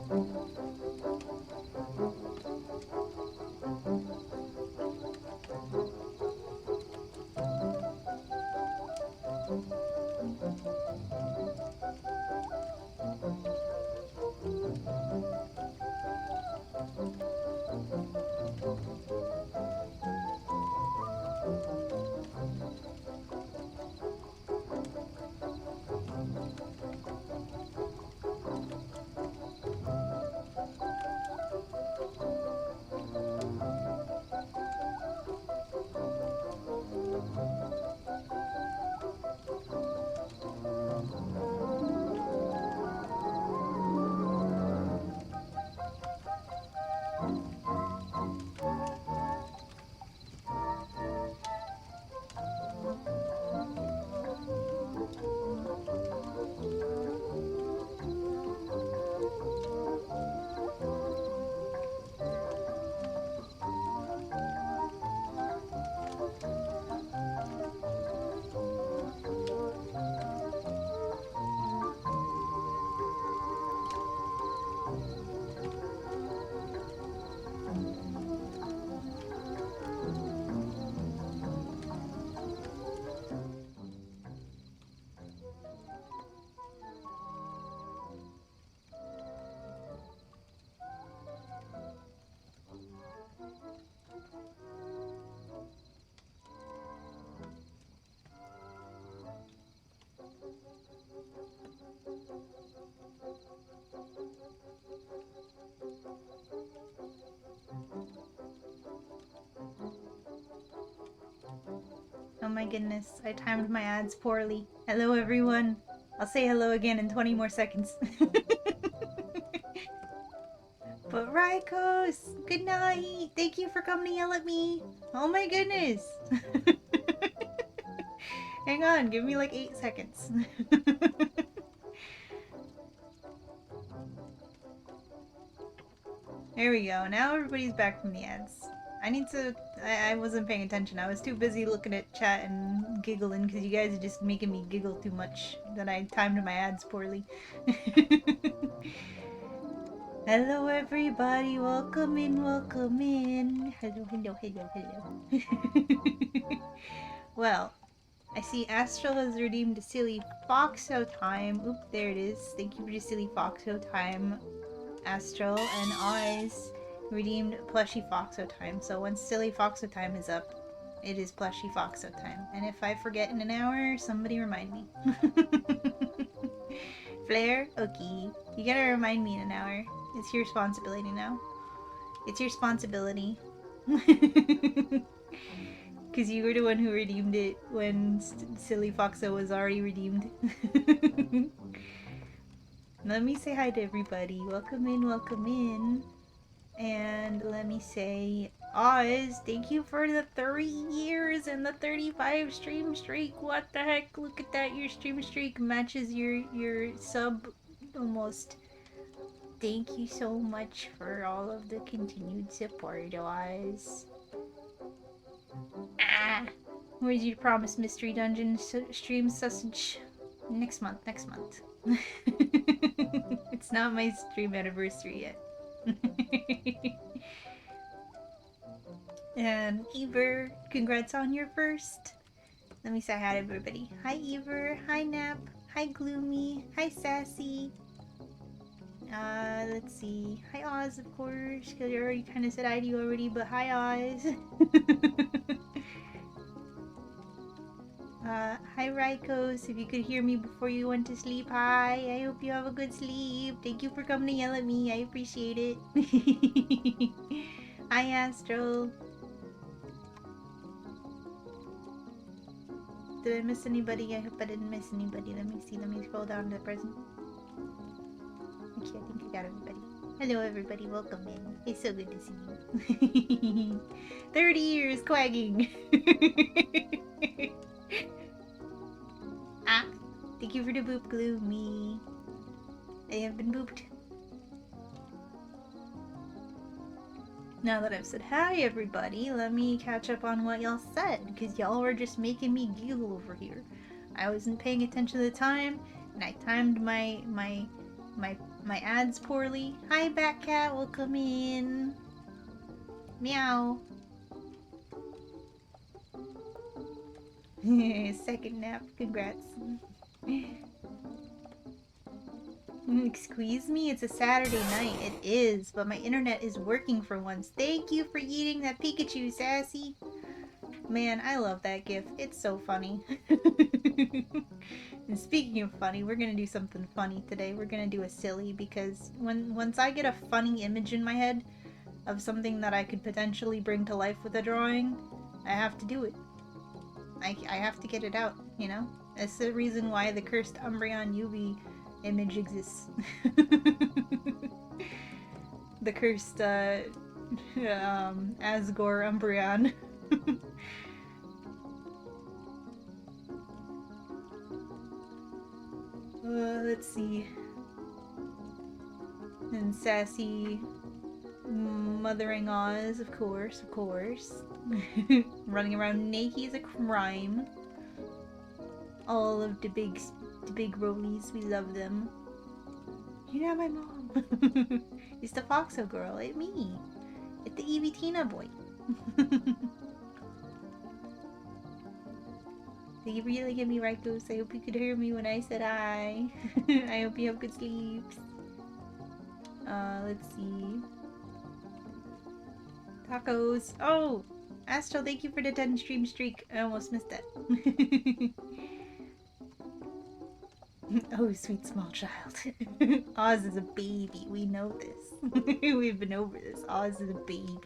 Oh my goodness, I timed my ads poorly. Hello everyone. I'll say hello again in 20 more seconds. But Raikos, good night. Thank you for coming to yell at me. Oh my goodness. Hang on, give me like 8 seconds. There we go. Now everybody's back from the ads. I wasn't paying attention. I was too busy looking at chat and giggling because you guys are just making me giggle too much that I timed my ads poorly. Hello everybody, welcome in, welcome in. Hello, hello, hello, hello. Well, I see Astral has redeemed Silly Foxo time. Oop, there it is. Thank you for the Silly Foxo time, Astral. And Oz redeemed Plushy Foxo time. So once Silly Foxo time is up, it is Plushy Foxo time. And if I forget in an hour, somebody remind me. Flair? Okay. You gotta remind me in an hour. It's your responsibility now. It's your responsibility. Because you were the one who redeemed it when Silly Foxo was already redeemed. Let me say hi to everybody. Welcome in, welcome in. And let me say, Oz, thank you for the 3 years and the 35 stream streak. What the heck? Look at that. Your stream streak matches your sub almost. Thank you so much for all of the continued support, Oz. Ah! Where's your promised mystery dungeon stream sausage? Next month, next month. It's not my stream anniversary yet. And Ever, congrats on your first. Let me say hi to everybody. Hi Ever, hi Nap, hi Gloomy, hi Sassy. Let's see. Hi Oz, of course, because I already kind of said hi to you already, but hi Oz. Hi Raikos, if you could hear me before you went to sleep, hi. I hope you have a good sleep. Thank you for coming to yell at me, I appreciate it. Hi Astro. Did I miss anybody? I hope I didn't miss anybody. Let me see, let me scroll down to the present. Okay, I think I got everybody. Hello everybody, welcome in. It's so good to see you. 30 years quagging. Ah, thank you for the boop, Gloomy. I have been booped. Now that I've said hi everybody, let me catch up on what y'all said, because y'all were just making me giggle over here. I wasn't paying attention to the time, and I timed my my ads poorly. Hi, Batcat, welcome in. Meow. Second nap, congrats. Excuse me, it's a Saturday night. It is, but my internet is working for once. Thank you for eating that Pikachu, Sassy. Man, I love that gif. It's so funny. And speaking of funny, we're gonna do something funny today. We're gonna do a silly because once I get a funny image in my head of something that I could potentially bring to life with a drawing, I have to do it. I have to get it out, you know? That's the reason why the cursed Umbreon Yubi image exists. The cursed Asgore Umbreon. Let's see. And sassy mothering Oz, of course, of course. Running around naked is a crime. All of the big rollies, we love them. You're not my mom. It's the foxo girl, it's me. It's the Eepy Tina boy. Did you really get me right, Goose? I hope you could hear me when I said hi. I hope you have good sleeps. Let's see. Tacos. Oh! Astro, thank you for the 10 stream streak. I almost missed that. Oh, sweet small child. Oz is a baby. We know this. We've been over this. Oz is a baby.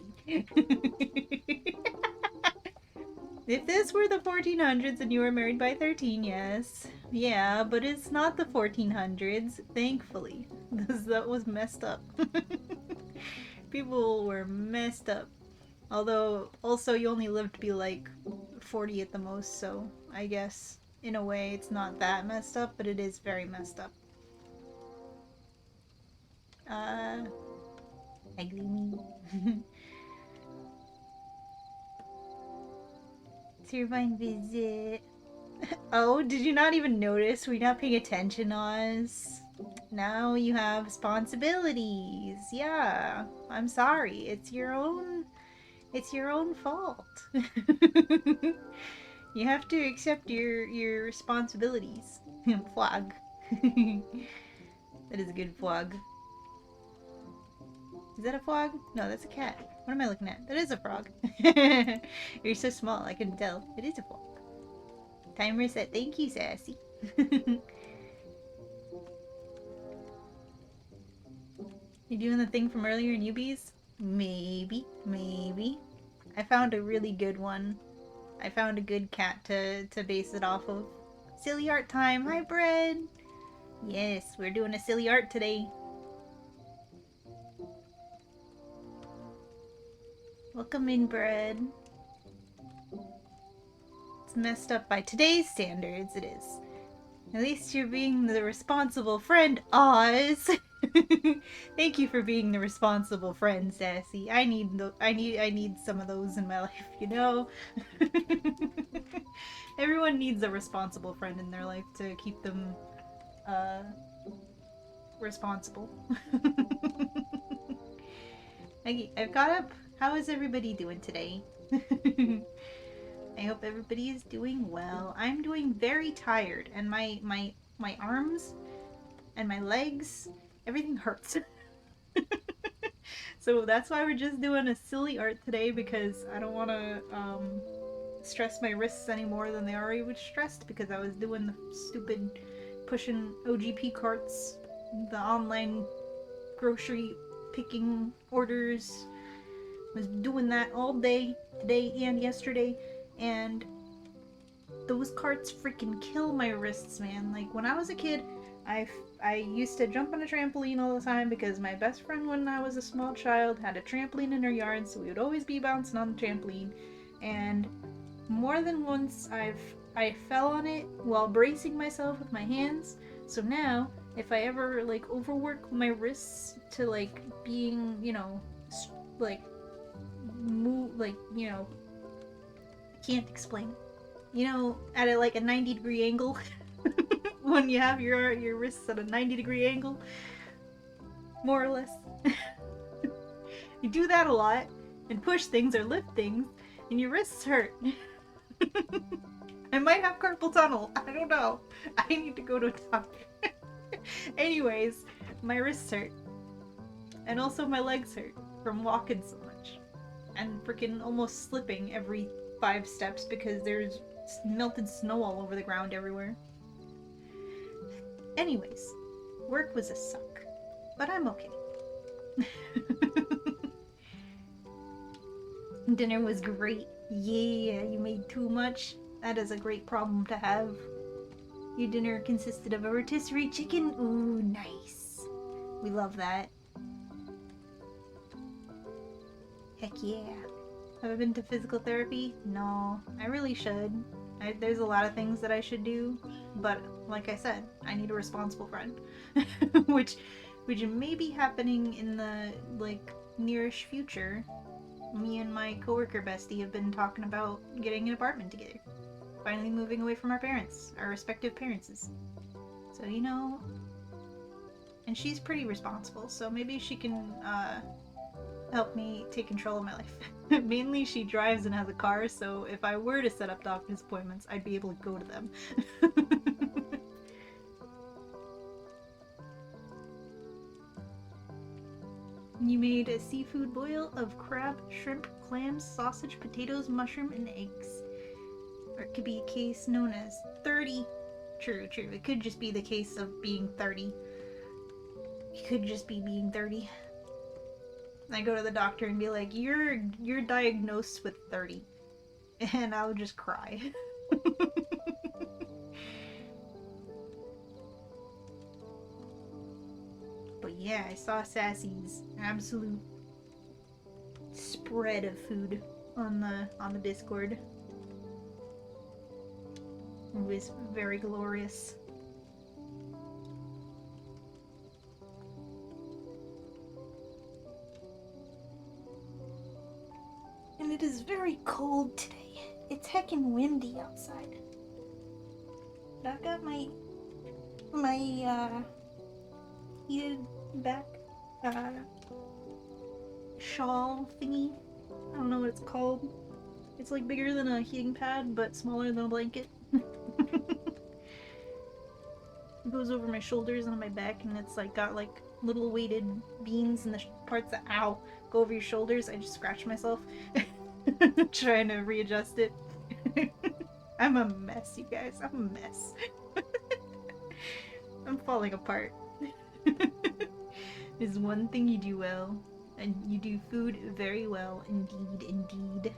If this were the 1400s and you were married by 13, yes. Yeah, but it's not the 1400s, thankfully. That was messed up. People were messed up. Although, also, you only lived to be like 40 at the most, so I guess, in a way, it's not that messed up, but it is very messed up. Ugly me. Turbine visit. Oh, did you not even notice? Were you not paying attention, Oz? Now you have responsibilities. Yeah, I'm sorry. It's your own fault. You have to accept your responsibilities. Flag. That is a good flag. Is that a frog? No, that's a cat. What am I looking at? That is a frog. You're so small, I couldn't tell. It is a frog. Timer set. Thank you, Sassy. You doing the thing from earlier in Newbies? Maybe. I found a really good one. I found a good cat to base it off of. Silly art time. Hi, Bread. Yes, we're doing a silly art today. Welcome in, Bread. It's messed up by today's standards, it is. At least you're being the responsible friend, Oz. Thank you for being the responsible friend, Sassy. I need some of those in my life, you know? Everyone needs a responsible friend in their life to keep them responsible. I've got up. How is everybody doing today? I hope everybody is doing well. I'm doing very tired, and my arms and my legs, everything hurts. So that's why we're just doing a silly art today, because I don't want to stress my wrists any more than they already were stressed, because I was doing the stupid pushing OGP carts, the online grocery picking orders. Was doing that all day today and yesterday, and those carts freaking kill my wrists, man. Like, when I was a kid, I used to jump on a trampoline all the time because my best friend when I was a small child had a trampoline in her yard, so we would always be bouncing on the trampoline. And more than once I fell on it while bracing myself with my hands. So now, if I ever like overwork my wrists to like being, you know, like move, like, you know, I can't explain. You know, at a 90-degree angle. When you have your wrists at a 90-degree angle, more or less. You do that a lot, and push things or lift things, and your wrists hurt. I might have carpal tunnel. I don't know. I need to go to a doctor. Anyways, my wrists hurt. And also my legs hurt from walking so much. And freaking almost slipping every 5 steps because there's melted snow all over the ground everywhere. Anyways, work was a suck. But I'm okay. Dinner was great. Yeah, you made too much. That is a great problem to have. Your dinner consisted of a rotisserie chicken. Ooh, nice. We love that. Heck yeah. Have I been to physical therapy? No, I really should. There's a lot of things that I should do, but like I said, I need a responsible friend. which may be happening in the, like, nearish future. Me and my coworker bestie have been talking about getting an apartment together. Finally moving away from our parents, our respective parents. So, you know, and she's pretty responsible, so maybe she can help me take control of my life. Mainly she drives and has a car, so if I were to set up doctor's appointments, I'd be able to go to them. You made a seafood boil of crab, shrimp, clams, sausage, potatoes, mushroom, and eggs. Or it could be a case known as 30. True. It could just be the case of being 30. It could just be being 30. I go to the doctor and be like, you're diagnosed with 30. And I'll just cry. But yeah, I saw Sassy's absolute spread of food on the Discord. It was very glorious. And it is very cold today. It's heckin' windy outside. But I've got my heated back shawl thingy. I don't know what it's called. It's like bigger than a heating pad, but smaller than a blanket. It goes over my shoulders and on my back, and it's like got like little weighted beams in the parts that go over your shoulders. I just scratch myself trying to readjust it. I'm a mess, you guys. I'm a mess. I'm falling apart. There's one thing you do well, and you do food very well, indeed.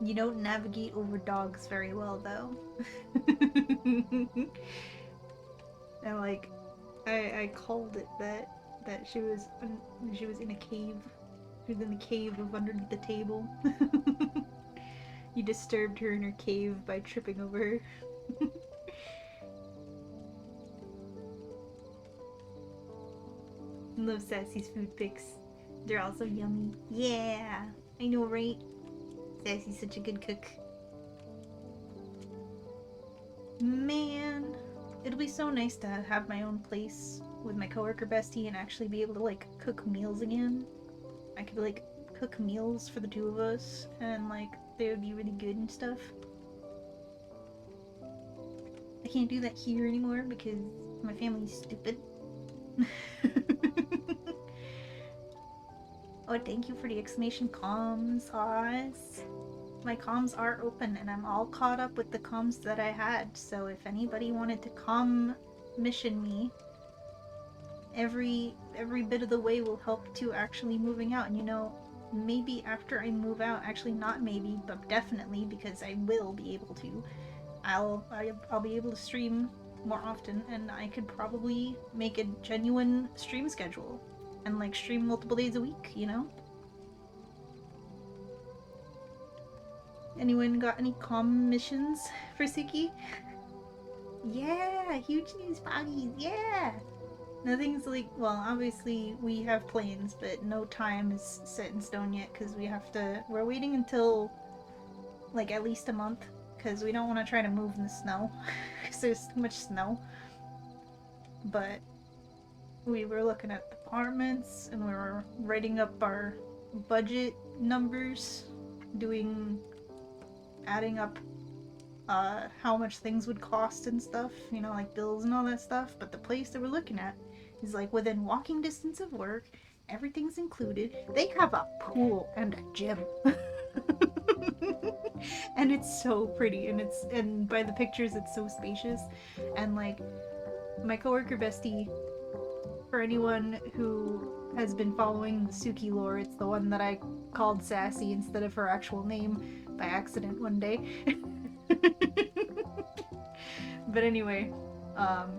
You don't navigate over dogs very well, though. And like, I called it that she was in a cave. She was in the cave of underneath the table. You disturbed her in her cave by tripping over her. Love Sassy's food pics. They're also yummy. Yeah, I know, right? Sassy's such a good cook. Man, it'll be so nice to have my own place with my coworker bestie and actually be able to like cook meals again. I could like cook meals for the two of us and like they would be really good and stuff. I can't do that here anymore because my family's stupid. Oh, thank you for the exclamation comms, Oz. My comms are open and I'm all caught up with the comms that I had, so if anybody wanted to mission me, every bit of the way will help to actually moving out. And you know, maybe after I move out, actually not maybe, but definitely, because I will be able to, I'll be able to stream more often, and I could probably make a genuine stream schedule and like stream multiple days a week, you know? Anyone got any missions for Suki? Yeah, huge news, Boggies, yeah! Nothing's like, well, obviously we have plans, but no time is set in stone yet because we're waiting until like at least a month because we don't want to try to move in the snow because there's too much snow. but we were looking at the apartments and we were writing up our budget numbers, adding up how much things would cost and stuff, you know, like bills and all that stuff. But the place that we're looking at is like within walking distance of work. Everything's included. They have a pool and a gym. And it's so pretty, and by the pictures it's so spacious. And like my coworker bestie, for anyone who has been following the Suki lore, it's the one that I called Sassy instead of her actual name by accident one day. But anyway,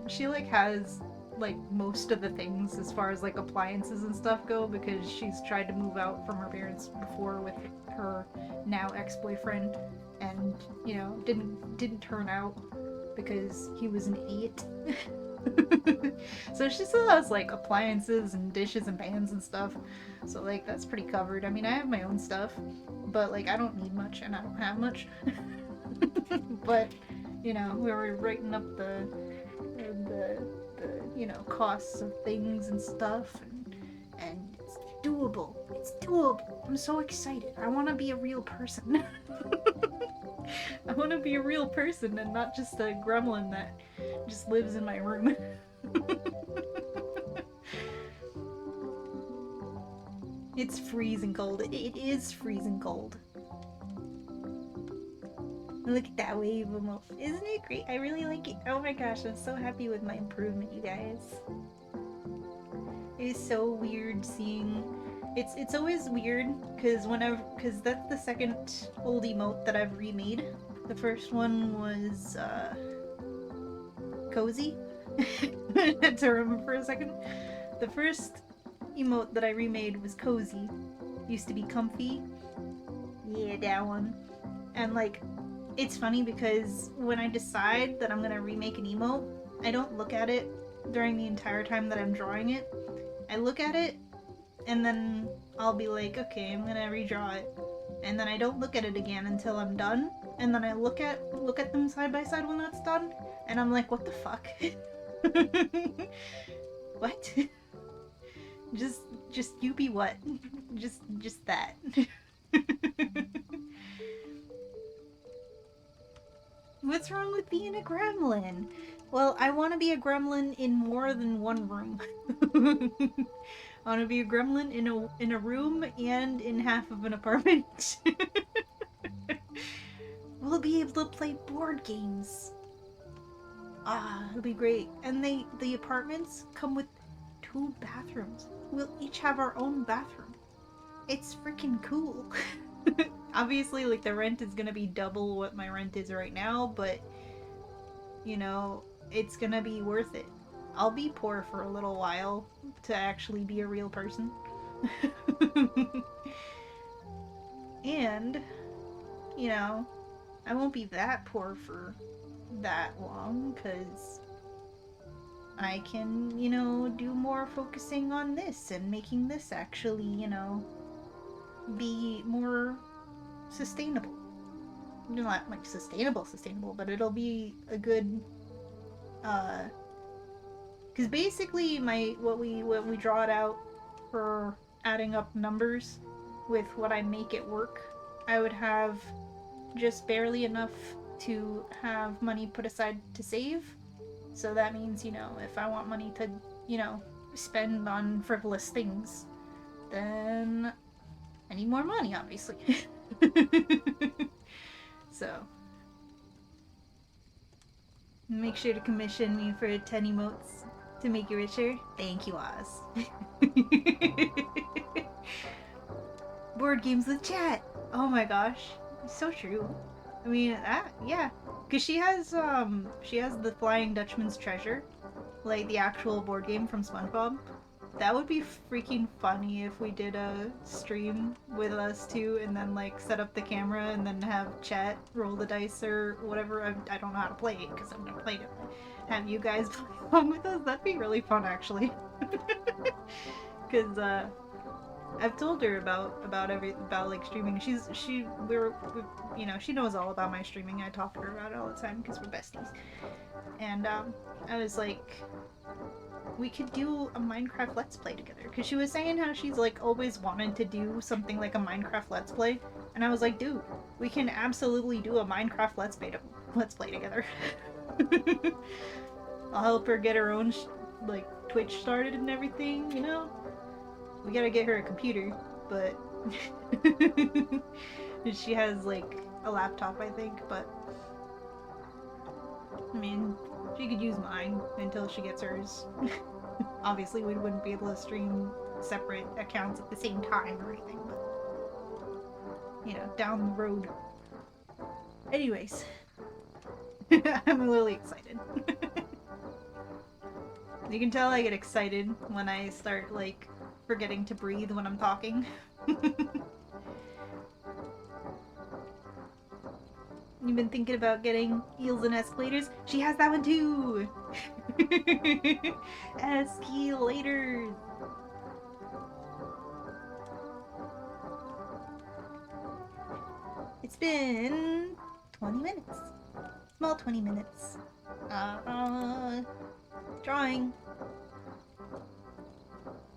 she like has like most of the things as far as like appliances and stuff go, because she's tried to move out from her parents before with her now ex-boyfriend, and you know, didn't turn out because he was an idiot. So she still has like appliances and dishes and pans and stuff, so like that's pretty covered. I mean, I have my own stuff, but like I don't need much and I don't have much. But you know, we were writing up the you know, costs of things and stuff, and it's doable. It's doable. I'm so excited. I want to be a real person. I want to be a real person and not just a gremlin that just lives in my room. It's freezing cold. It is freezing cold. Look at that wave emote. Isn't it great? I really like it. Oh my gosh, I'm so happy with my improvement, you guys. It is so weird seeing... It's always weird, because that's the second old emote that I've remade. The first one was, Cozy. I had to remember for a second. The first emote that I remade was Cozy. Used to be Comfy. Yeah, that one. And like, it's funny because when I decide that I'm gonna remake an emote, I don't look at it during the entire time that I'm drawing it. I look at it and then I'll be like, okay, I'm gonna redraw it. And then I don't look at it again until I'm done. And then I look at them side by side when that's done, and I'm like, what the fuck? What? just you be what? Just that. What's wrong with being a gremlin? Well, I want to be a gremlin in more than one room. I want to be a gremlin in a room and in half of an apartment. We'll be able to play board games. Ah, it'll be great. And the apartments come with 2 bathrooms. We'll each have our own bathroom. It's freaking cool. Obviously, like, the rent is gonna be double what my rent is right now, but, you know, it's gonna be worth it. I'll be poor for a little while to actually be a real person. And, you know, I won't be that poor for that long, because I can, you know, do more focusing on this and making this actually, you know, be more sustainable. Not like sustainable, but it'll be a good, because basically what we draw it out for adding up numbers with what I make it work, I would have just barely enough to have money put aside to save. So that means, you know, if I want money to, you know, spend on frivolous things, then I need more money, obviously. So, make sure to commission me for 10 emotes to make you richer. Thank you, Oz. Board games with chat. Oh my gosh, it's so true. I mean, yeah, because she has the Flying Dutchman's Treasure, like the actual board game from SpongeBob. That would be freaking funny if we did a stream with us two, and then like set up the camera and then have chat roll the dice or whatever. I don't know how to play it because I've never played it. Have you guys play along with us? That'd be really fun, actually. Because I've told her about like streaming. You know, she knows all about my streaming. I talk to her about it all the time because we're besties. And I was like, we could do a Minecraft Let's Play together, because she was saying how she's like always wanted to do something like a Minecraft Let's Play, and I was like, dude, we can absolutely do a Minecraft Let's Play together. I'll help her get her own like Twitch started and everything, you know. We gotta get her a computer, but she has like a laptop, I think, but I mean, she could use mine until she gets hers. Obviously, we wouldn't be able to stream separate accounts at the same time or anything, but you know, down the road. Anyways, I'm really excited. You can tell I get excited when I start like forgetting to breathe when I'm talking. You've been thinking about getting eels and escalators? She has that one too! Escalators! It's been 20 minutes. Small 20 minutes. Drawing.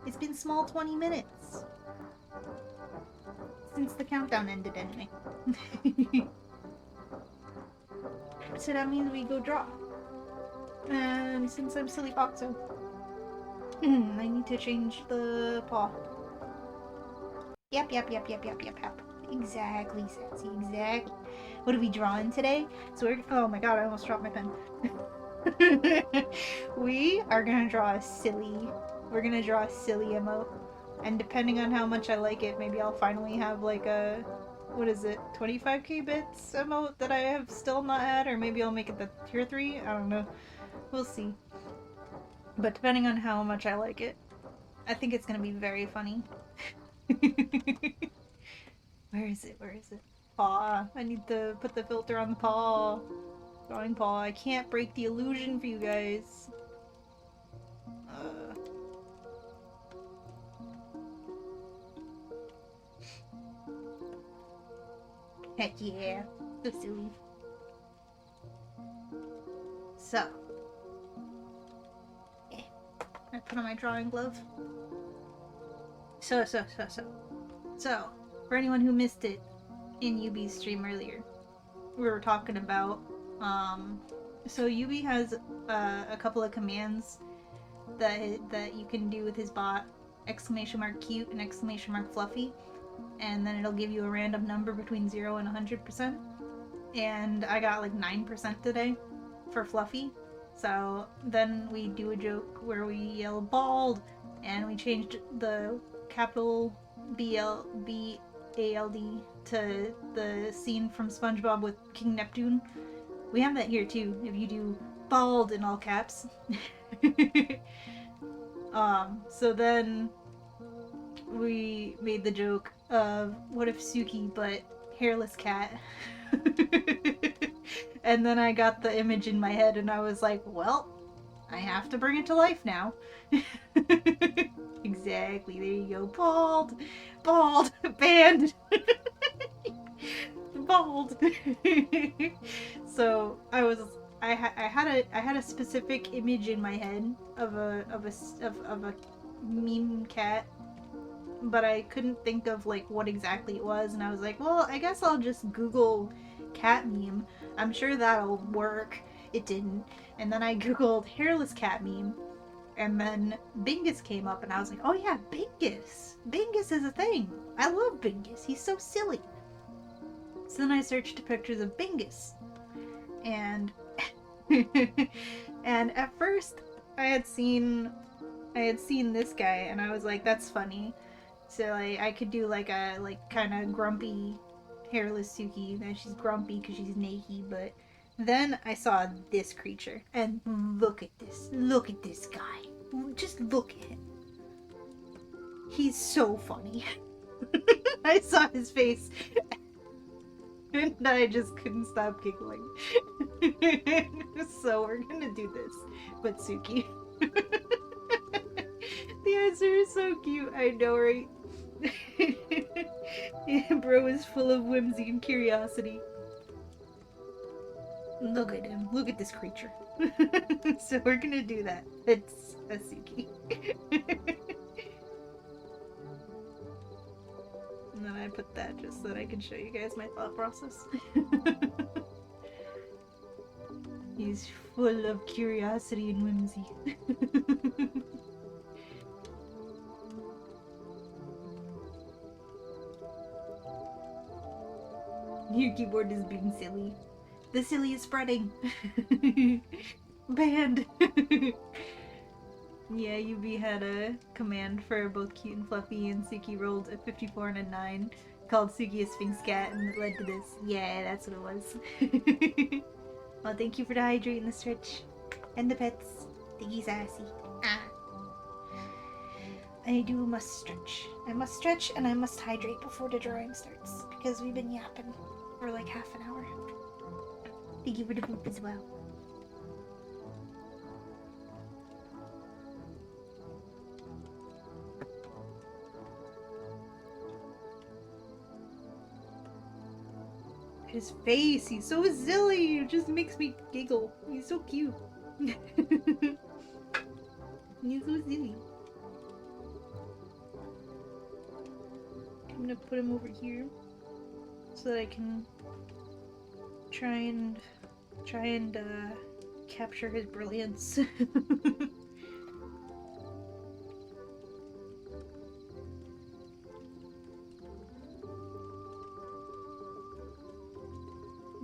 It's been small 20 minutes. Since the countdown ended anyway. So that means we go draw. And since I'm silly foxo, I need to change the paw. Yep. Exactly, Sassy, exactly. What are we drawing today? So we're, oh my god, I almost dropped my pen. We are gonna draw a silly, we're gonna draw a silly emote. And depending on how much I like it, maybe I'll finally have like a, what is it, 25k bits emote that I have still not had, or maybe I'll make it the tier 3, I don't know. We'll see. But depending on how much I like it, I think it's gonna be very funny. Where is it? Paw. I need to put the filter on the paw. Drawing paw. I can't break the illusion for you guys. Heck yeah. So silly. So. Yeah. I put on my drawing glove. So, for anyone who missed it in Eepy's stream earlier, we were talking about, so Eepy has a couple of commands that you can do with his bot, !cute and !fluffy, and then it'll give you a random number between 0 and 100%, and I got like 9% today for Fluffy. So then we do a joke where we yell bald, and we changed the capital BALD to the scene from SpongeBob with King Neptune. We have that here too, if you do bald in all caps. So then we made the joke of what if Suki but hairless cat. And then I got the image in my head and I was like, well, I have to bring it to life now. Exactly, there you go. Bald, banned. Bald. So I had a specific image in my head of a meme cat, but I couldn't think of like what exactly it was, and I was like, well, I guess I'll just Google cat meme. I'm sure that'll work. It didn't. And then I googled hairless cat meme, and then Bingus came up, and I was like, oh yeah, Bingus. Bingus is a thing. I love Bingus. He's so silly. So then I searched pictures of Bingus, and and at first I had seen this guy, and I was like, that's funny. So like I could do like a kind of grumpy hairless Suki, and she's grumpy because she's naked. But then I saw this creature, and look at this guy. Just look at him. He's so funny. I saw his face and I just couldn't stop giggling. So we're gonna do this, but Suki. The answer is so cute, I know, right? Bro is full of whimsy and curiosity. Look at him. Look at this creature. So we're gonna do that. It's a Suki. And then I put that just so that I can show you guys my thought process. He's full of curiosity and whimsy. Your keyboard is being silly. The silly is spreading. Banned. Yeah, Yubi had a command for both Cute and Fluffy, and Suki rolled a 54 and a 9 called Suki a Sphinx Cat, and it led to this. Yeah, that's what it was. Well, thank you for the hydrate and the stretch. And the pets. Thank you, Sassy. Ah. I must stretch. I must stretch and I must hydrate before the drawing starts, because we've been yapping for like half an hour. Thank you for the poop as well. His face, he's so silly, it just makes me giggle. He's so cute. He's so silly. I'm gonna put him over here so that I can try and capture his brilliance.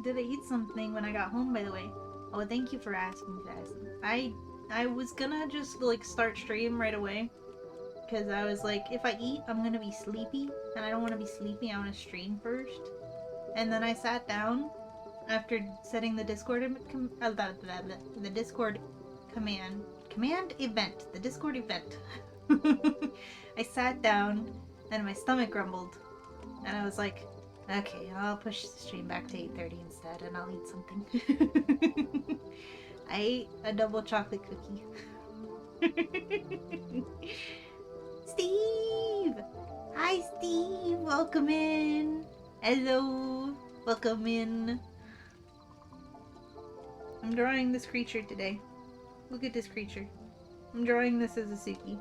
Did I eat something when I got home, by the way? Oh, thank you for asking, Sassy. I was gonna just like start stream right away, because I was like, if I eat, I'm gonna be sleepy, and I don't want to be sleepy. I want to stream first. And then I sat down after setting the Discord the Discord the Discord event. I sat down and my stomach grumbled, and I was like, okay, I'll push the stream back to 8:30 instead, and I'll eat something. I ate a double chocolate cookie. Steve! Hi, Steve! Welcome in! Hello! Welcome in. I'm drawing this creature today. Look at this creature. I'm drawing this as a Suki.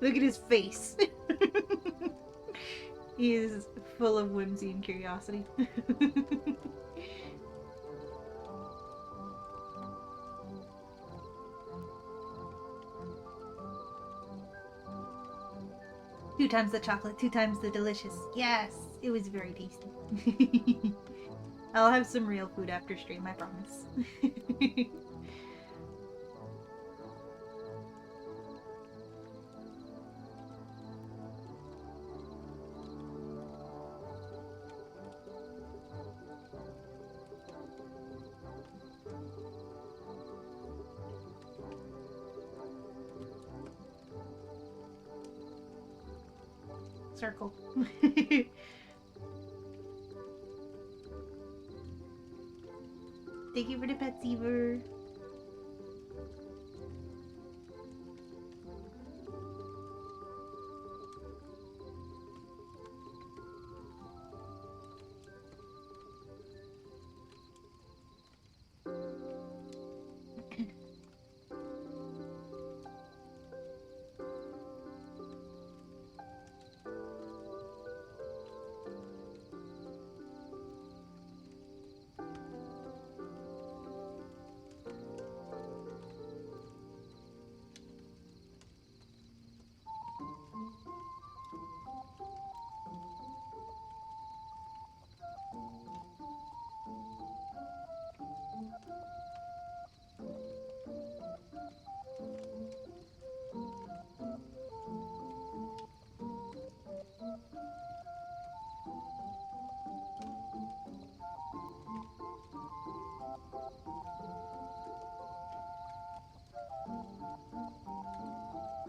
Look at his face. He is full of whimsy and curiosity. 2 times the chocolate, 2 times the delicious. Yes, it was very tasty. I'll have some real food after stream, I promise. Circle. Thank you for the pet, Seaver.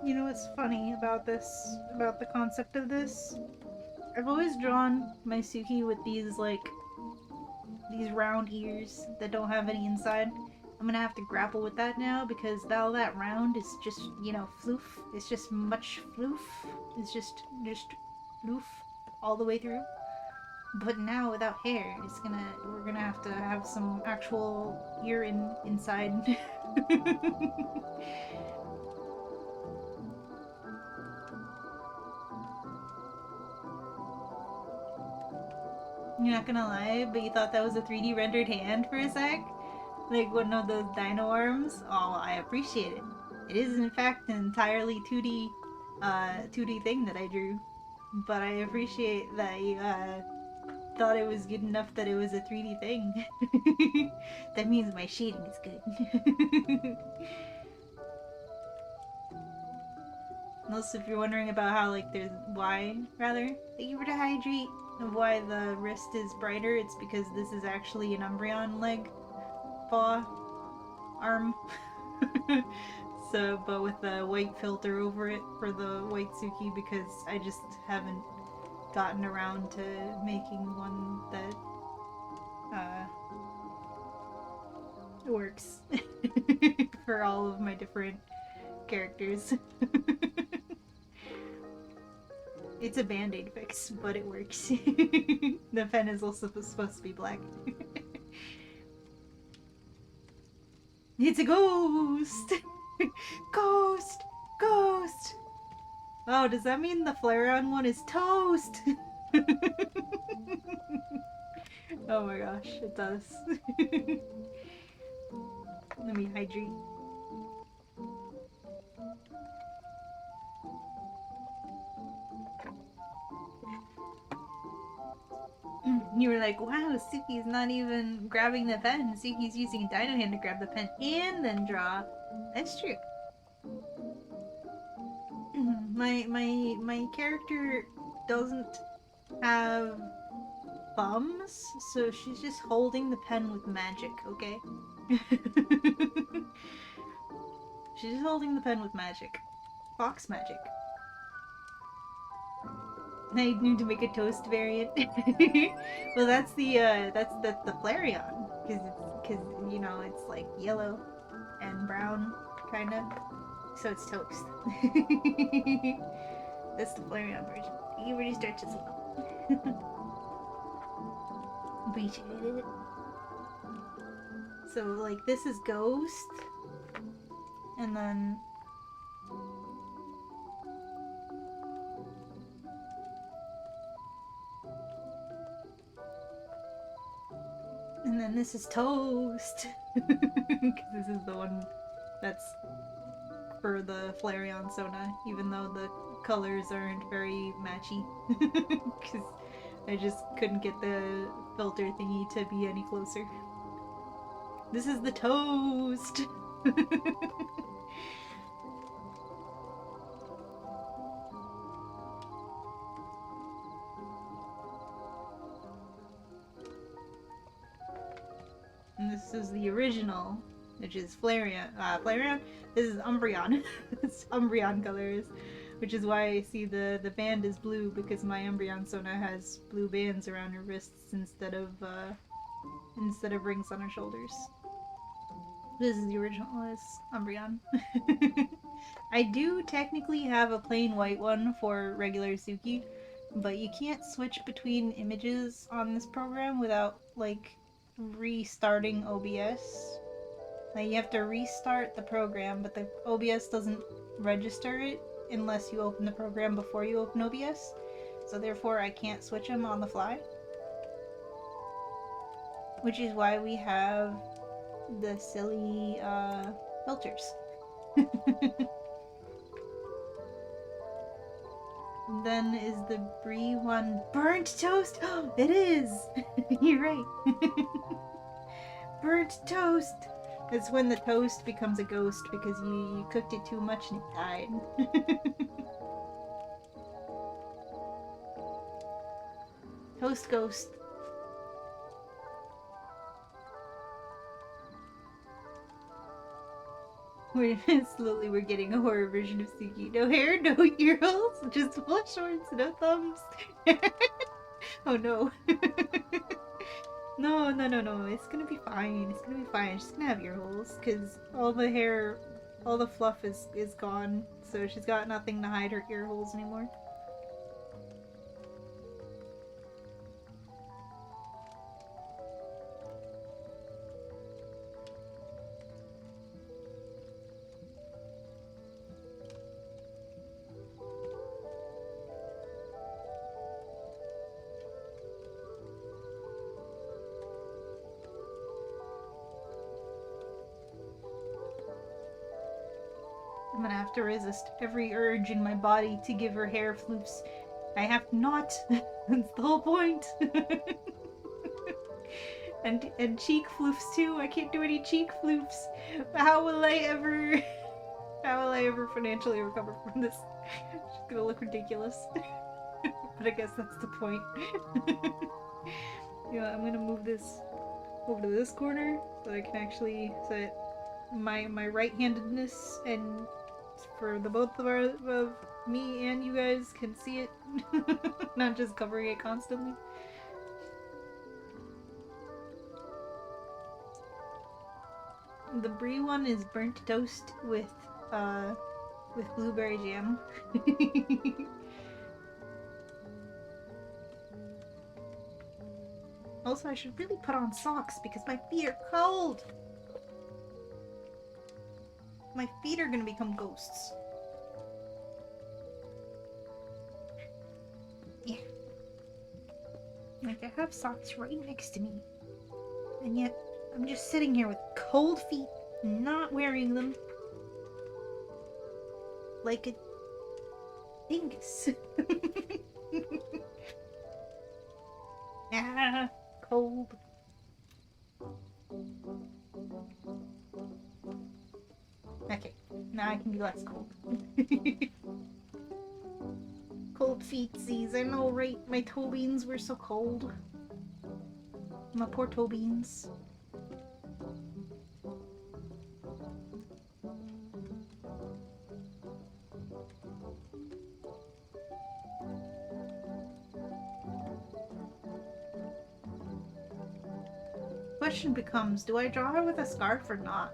You know what's funny about this, about the concept of this? I've always drawn my Suki with these, like, these round ears that don't have any inside. I'm gonna have to grapple with that now, because all that round is just, you know, floof. It's just much floof. It's just roof all the way through. But now without hair, we're gonna have to have some actual ear inside. You're not gonna lie, but you thought that was a 3D rendered hand for a sec? Like one of those dino arms? Oh, I appreciate it. It is in fact an entirely 2D thing that I drew. But I appreciate that you thought it was good enough that it was a 3D thing. That means my shading is good. Also, if you're wondering about how, like, there's why, rather, thank you for the hydrate, of why the wrist is brighter, it's because this is actually an Umbreon leg, paw, arm. So, but with a white filter over it for the white Tsuki, because I just haven't gotten around to making one that works for all of my different characters. It's a band-aid fix, but it works. The pen is also supposed to be black. It's a ghost! Ghost! Ghost! Oh, does that mean the Flareon one is toast? Oh my gosh, it does. Let me hydrate. You were like, wow, Suki's not even grabbing the pen. Suki's using a dino hand to grab the pen and then draw. That's true. My character doesn't have thumbs, so she's just holding the pen with magic, okay? She's just holding the pen with magic. Fox magic. I need to make a toast variant. Well, that's the Flareon, because you know it's like yellow and brown, kind of. So it's toast. That's the Flareon version. You already stretch as well. Appreciate it. So like this is Ghost, and then this is Toast. Because this is the one that's for the Flareon Sona, even though the colors aren't very matchy. Because I just couldn't get the filter thingy to be any closer. This is the Toast! And this is the original, which is Flareon. Flareon? This is Umbreon. It's Umbreon colors, which is why I see the band is blue, because my Umbreon Sona has blue bands around her wrists instead of rings on her shoulders. This is the original, is Umbreon. I do technically have a plain white one for regular Suki, but you can't switch between images on this program without, like, restarting OBS. Like, you have to restart the program, but the OBS doesn't register it unless you open the program before you open OBS. So therefore I can't switch them on the fly. Which is why we have the silly filters. Then is the Brie one burnt toast? Oh, it is! You're right. Burnt toast! It's when the toast becomes a ghost because you cooked it too much and it died. Toast ghost. We're getting a horror version of Suki. No hair, no ear holes, just full shorts, no thumbs. Oh no. No. It's gonna be fine. It's gonna be fine. She's gonna have ear holes because all the hair, all the fluff is gone. So she's got nothing to hide her ear holes anymore. I'm gonna have to resist every urge in my body to give her hair floofs. I have to not. That's the whole point. and cheek floofs too. I can't do any cheek floofs. How will I ever financially recover from this? She's gonna look ridiculous. But I guess that's the point. Yeah, I'm gonna move this over to this corner so I can actually so that my right-handedness and for the both of me and you guys can see it, not just covering it constantly. The brie one is burnt toast with blueberry jam. Also, I should really put on socks because my feet are cold. My feet are gonna become ghosts. Yeah. Like, I have socks right next to me. And yet, I'm just sitting here with cold feet, not wearing them. Like a dingus. Ah, cold. Okay, now I can be less cold. Cold feetsies, I know, right? My toe beans were so cold. My poor toe beans. Question becomes, do I draw her with a scarf or not?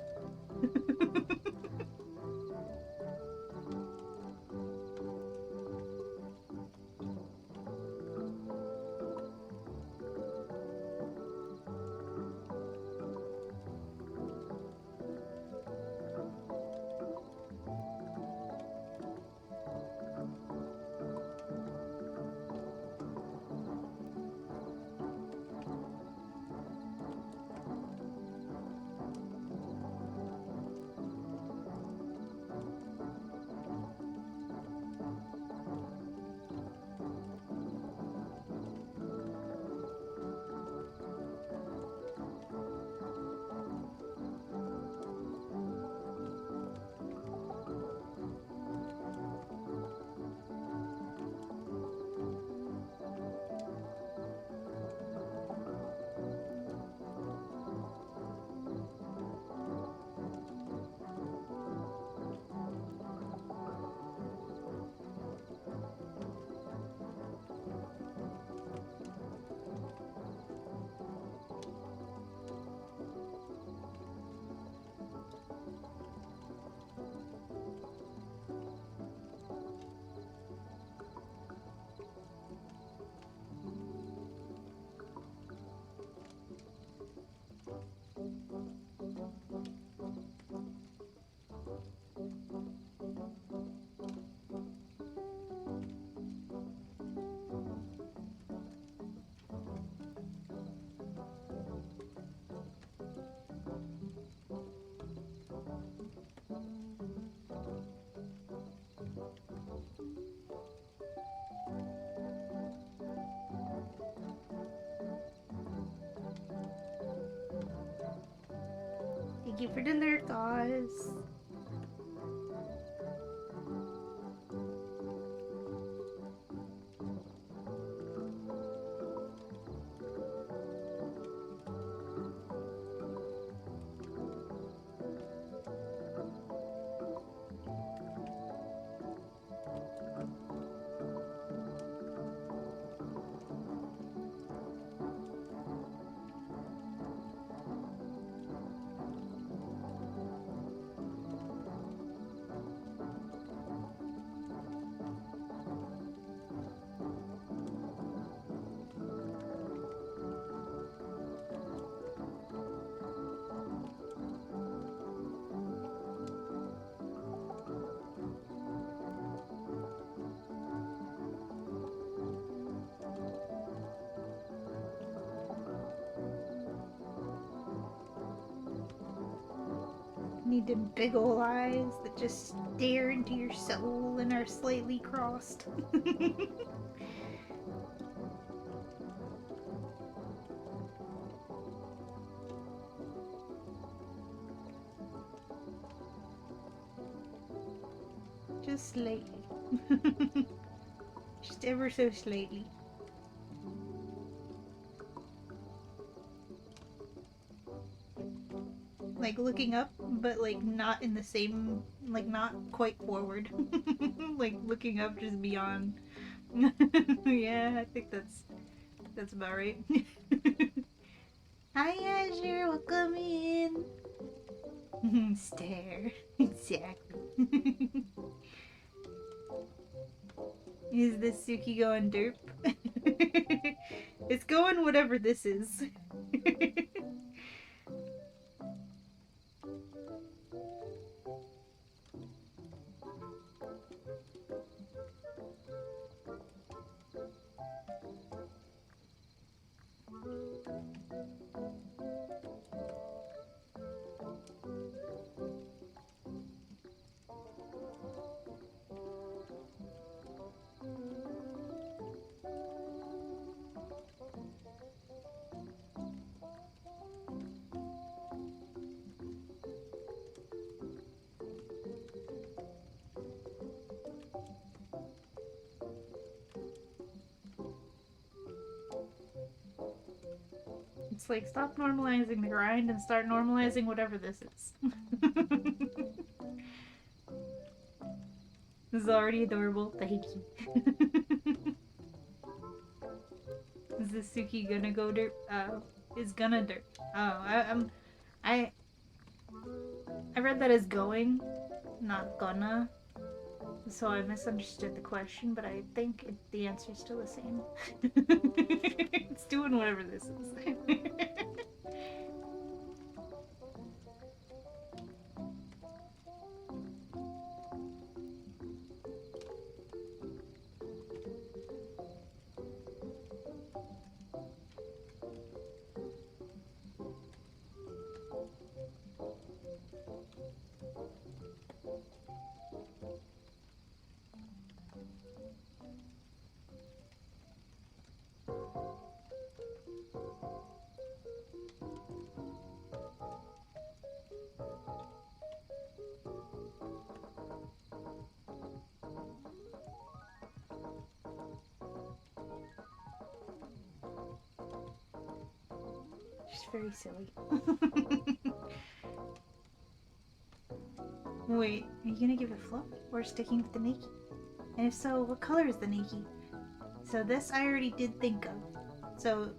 Thank you for dinner, guys. need them big ol' eyes that just stare into your soul and are slightly crossed. Just slightly. Just ever so slightly. Like looking up, but like not in the same, like not quite forward. Like looking up just beyond. Yeah, I think that's about right. Hi Azure, welcome in. Stare. Exactly. Is this Suki going derp? It's going whatever this is. It's like, stop normalizing the grind and start normalizing whatever this is. This is already adorable. Thank you. Is this Suki gonna go derp? Is gonna derp. Oh, I read that as going, not gonna. So I misunderstood the question, but I think the answer is still the same. It's doing whatever this is. Just very silly. Wait, are you gonna give it a flip or sticking with the Nikki? And if so, what color is the Nikki? So this I already did think of. So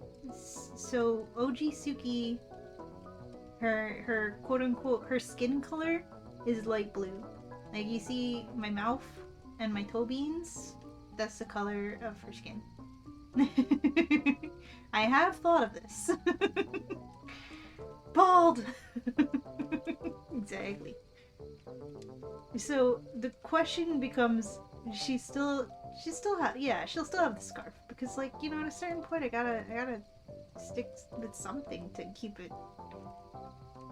OG Suki, her quote unquote her skin color is light blue. Like you see my mouth and my toe beans, that's the color of her skin. I have thought of this. Bald. Exactly. So the question becomes, she'll still have the scarf, because like, you know, at a certain point I gotta stick with something to keep it.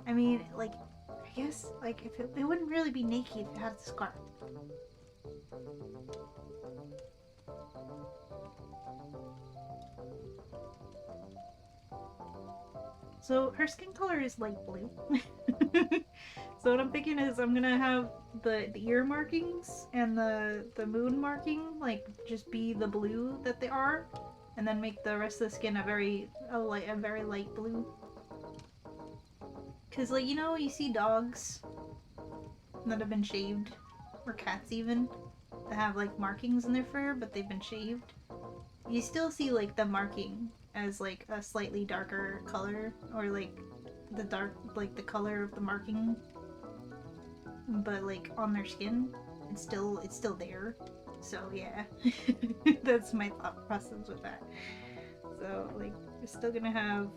I mean, like, I guess like if it wouldn't really be naked if it had the scarf. So her skin color is light blue. So what I'm thinking is I'm gonna have the ear markings and the moon marking like just be the blue that they are, and then make the rest of the skin a very light blue. Cause like, you know, you see dogs that have been shaved, or cats even, that have like markings in their fur but they've been shaved. You still see like the marking as like a slightly darker color, or like the color of the marking, but like on their skin it's still there. So yeah. That's my thought process with that. So like, we're still gonna have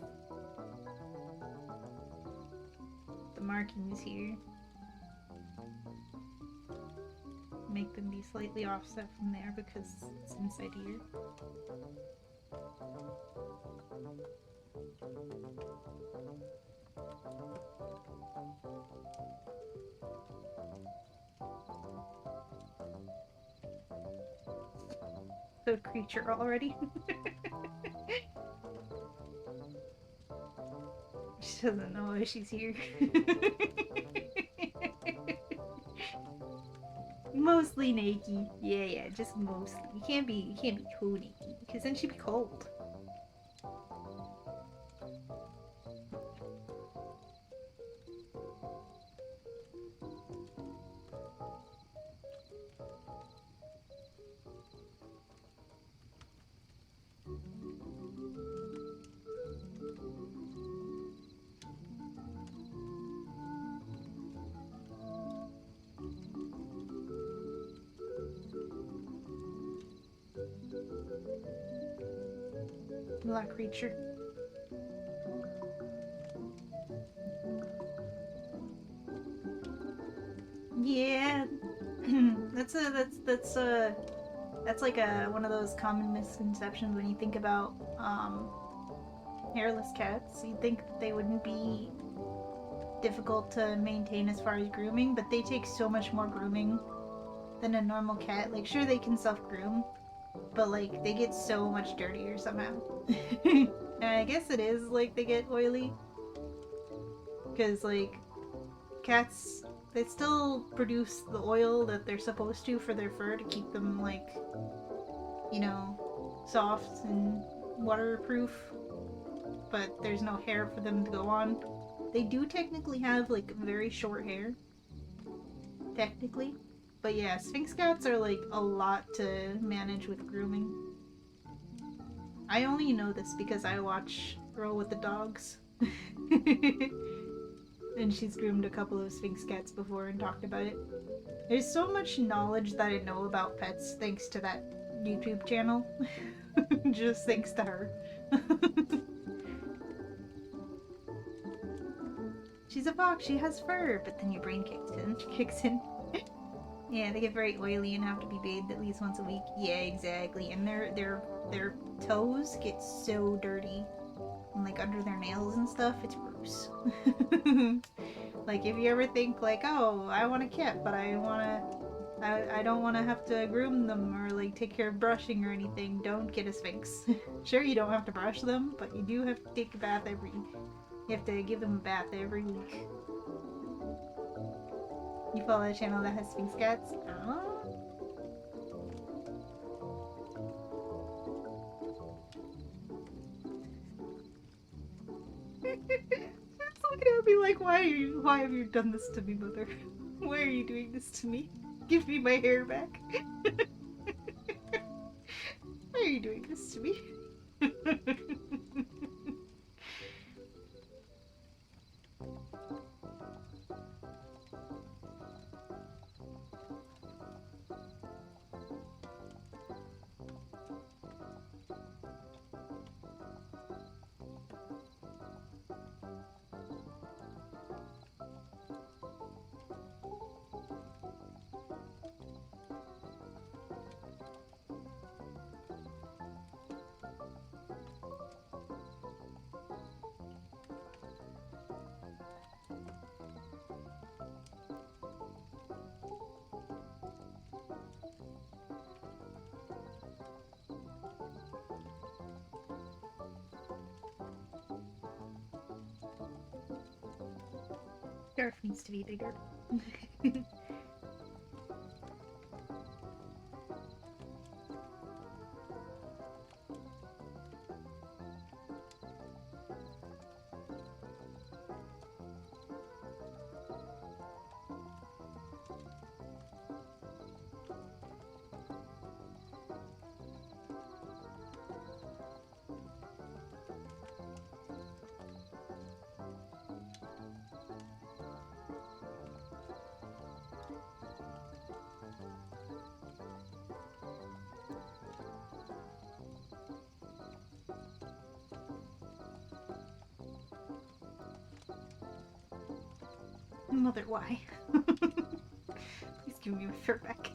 the markings here, make them be slightly offset from there because it's inside here. The creature already. She doesn't know why she's here. Mostly naked. Yeah, just mostly. You can't be too naked, because then she'd be cold. Black creature. Yeah, that's like one of those common misconceptions when you think about hairless cats. You'd think that they wouldn't be difficult to maintain as far as grooming, but they take so much more grooming than a normal cat. Like, sure, they can self-groom, but like they get so much dirtier somehow. And I guess it is like they get oily, because like cats, they still produce the oil that they're supposed to for their fur to keep them like, you know, soft and waterproof, but there's no hair for them to go on. They do technically have like very short hair, technically, but yeah, Sphinx cats are like a lot to manage with grooming. I only know this because I watch Girl with the Dogs. And she's groomed a couple of Sphinx cats before and talked about it. There's so much knowledge that I know about pets thanks to that YouTube channel. Just thanks to her. She's a fox, she has fur, but then your brain kicks in. Yeah, they get very oily and have to be bathed at least once a week. Yeah, exactly. And their toes get so dirty. And like under their nails and stuff, it's gross. Like if you ever think like, oh, I want a cat, but I don't want to have to groom them or like take care of brushing or anything, don't get a Sphinx. Sure, you don't have to brush them, but you do have to take a bath you have to give them a bath every week. You follow a channel that has Sphinx cats? Oh. It's looking at me like, why have you done this to me, mother? Why are you doing this to me? Give me my hair back. Why are you doing this to me? Scarf needs to be bigger. Mother, why? Please give me my fur back.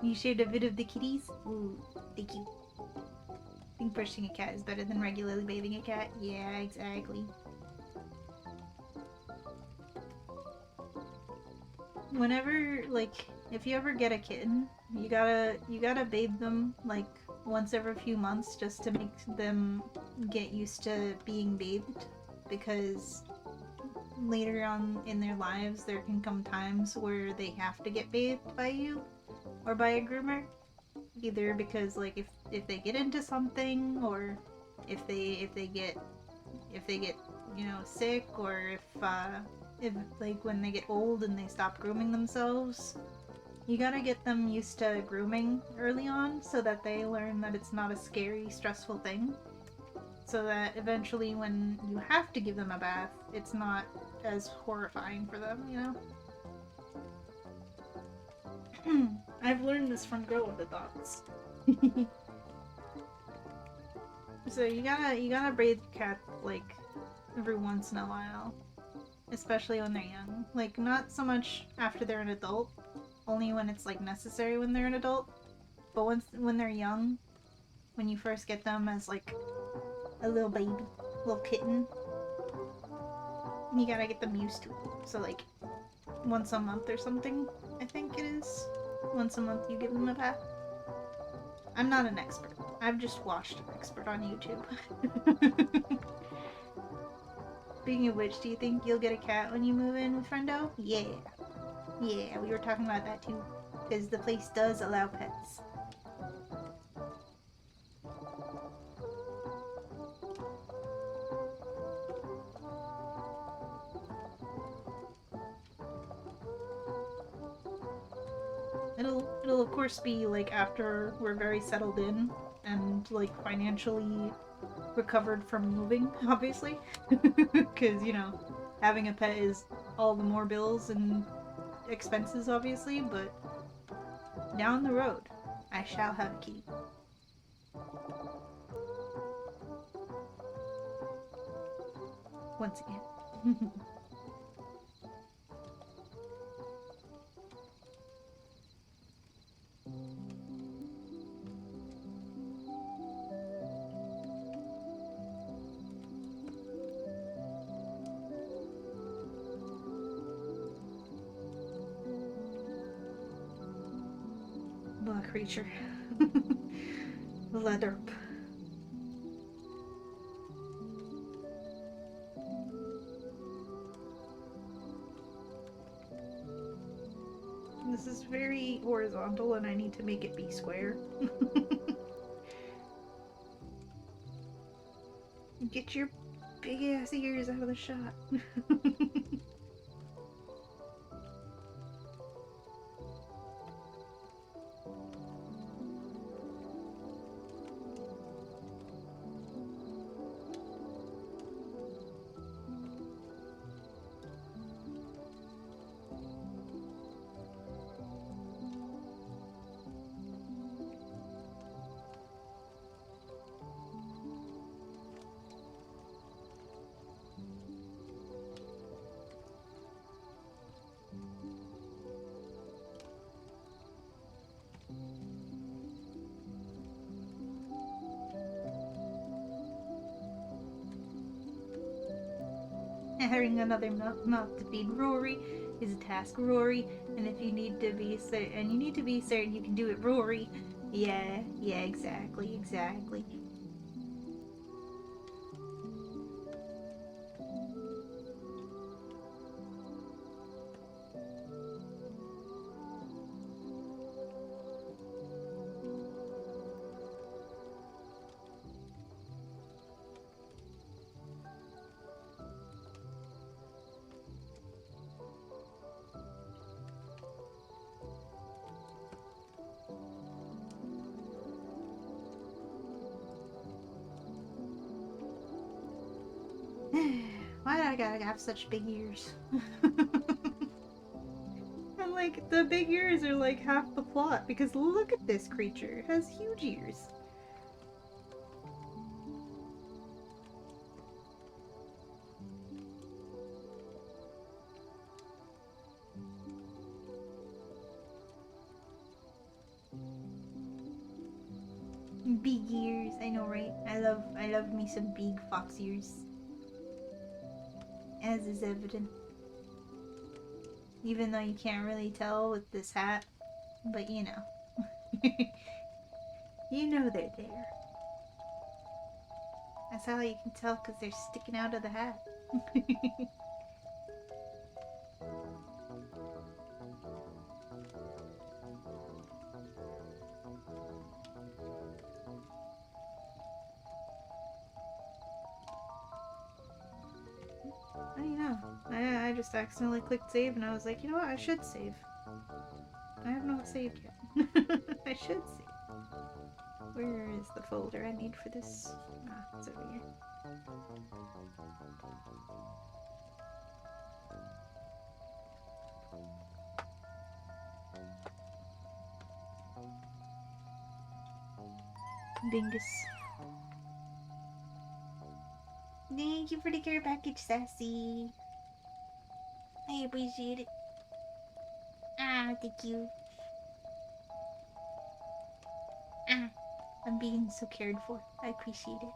You shared a bit of the kitties? Ooh, thank you. think brushing a cat is better than regularly bathing a cat. Yeah, exactly. Whenever, like, if you ever get a kitten, you gotta bathe them like once every few months just to make them get used to being bathed, because later on in their lives there can come times where they have to get bathed by you or by a groomer, either because like if they get into something, or if they get sick, or if like when they get old and they stop grooming themselves. You gotta get them used to grooming early on so that they learn that it's not a scary, stressful thing. So that eventually, when you have to give them a bath, it's not as horrifying for them, I've learned this from Girl with the Thoughts. So you gotta bathe cat like every once in a while, especially when they're young. Like, not so much after they're an adult, only when it's like necessary when they're an adult. But when they're young, when you first get them as like a little baby, little kitten, you gotta get them used to it. So like once a month or something, I think it is. Once a month you give them a bath. I'm not an expert. I've just watched an expert on YouTube. Speaking of which, do you think you'll get a cat when you move in with Friendo? Yeah. Yeah, we were talking about that too. Because the place does allow pets. It'll of course be like after we're very settled in and like financially recovered from moving, obviously. Because, having a pet is all the more bills and expenses, obviously, but down the road, I shall have a kitty. Once again. What a creature. Leather. This is very horizontal and I need to make it be square. Get your big ass ears out of the shot. Having another mouth to feed Rory is a task, Rory. And if you need to be certain, you can do it, Rory. Yeah, exactly. Why do I gotta have such big ears? And like, the big ears are like half the plot, because look at this creature. It has huge ears. Big ears, I know, right? I love me some big fox ears. As is evident. Even though you can't really tell with this hat. But you know. You know they're there. That's how you can tell because they're sticking out of the hat. I don't know. I just accidentally clicked save and I was like, you know what? I should save. I have not saved yet. I should save. Where is the folder I need for this? Ah, it's over here. Bingus. Thank you for the care package, Sassy. I appreciate it. Ah, thank you. Ah, I'm being so cared for. I appreciate it.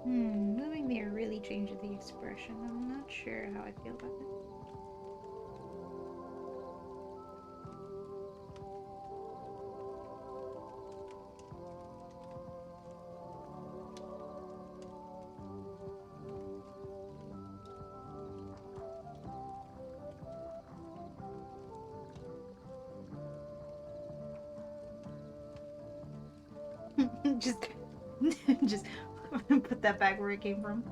Moving there really changes the expression. I'm not sure how I feel about it. just just put that back where it came from.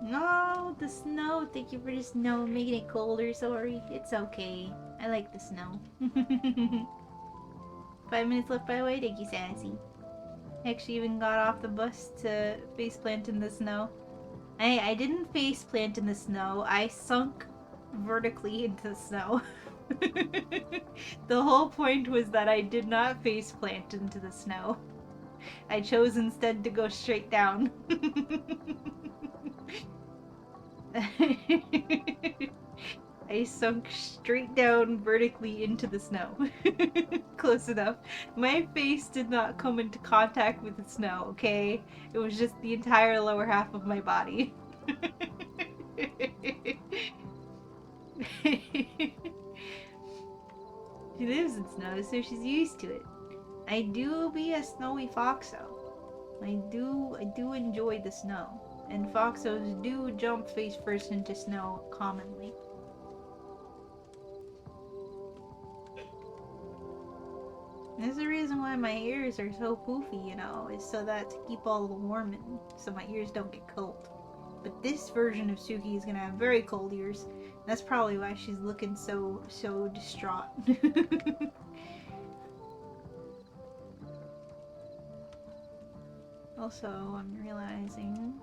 No, the snow. Thank you for the snow, making it colder. Sorry, it's okay. I like the snow. 5 minutes left, by the way. Thank you, Sassy. I actually even got off the bus to face plant in the snow. I didn't face plant in the snow. I sunk vertically into the snow. The whole point was that I did not face plant into the snow. I chose instead to go straight down. I sunk straight down vertically into the snow. Close enough. My face did not come into contact with the snow, okay? It was just the entire lower half of my body. She lives in snow, so she's used to it. I do be a snowy foxo. I do enjoy the snow. And foxos do jump face first into snow commonly. There's a reason why my ears are so poofy, you know, is so that to keep all warm and so my ears don't get cold. But this version of Suki is gonna have very cold ears. That's probably why she's looking so distraught. Also, I'm realizing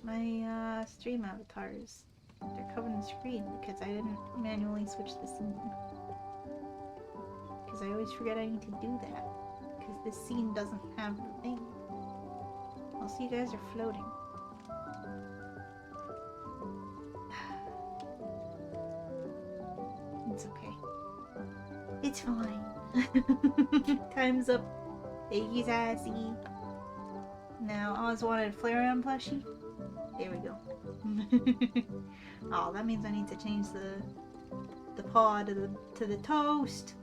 my stream avatars, they're covering the screen because I didn't manually switch the scene. Because I always forget I need to do that. Because this scene doesn't have the thing. Also, you guys are floating. It's okay. It's fine. Time's up. Thank you, Sassy. Now, I always wanted a Flareon plushie. There we go. Oh, that means I need to change the paw to the toast.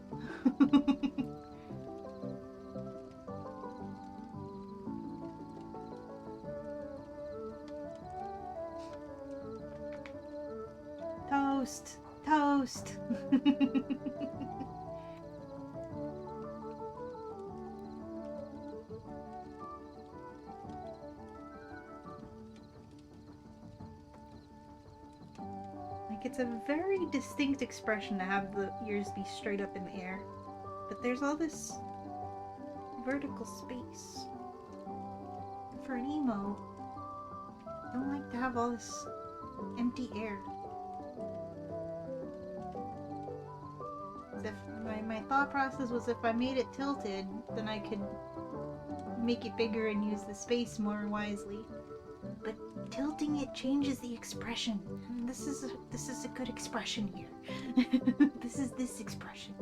Toast, toast. Like, it's a very distinct expression to have the ears be straight up in the air. But there's all this vertical space. For an emo, I don't like to have all this empty air. As if my thought process was if I made it tilted, then I could make it bigger and use the space more wisely. But tilting it changes the expression. And this is a good expression here. This is this expression.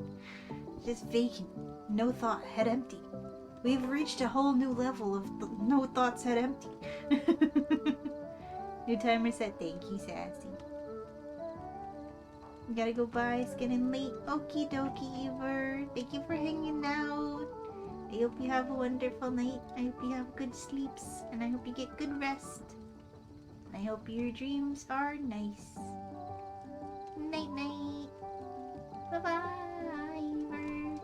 Just vacant. No thought, head empty. We've reached a whole new level of no thoughts, head empty. New timer set. Thank you, Sassy. Gotta go bye. It's getting late. Okie dokie, Ever. Thank you for hanging out. I hope you have a wonderful night. I hope you have good sleeps. And I hope you get good rest. I hope your dreams are nice. Night night. Bye bye, Ever.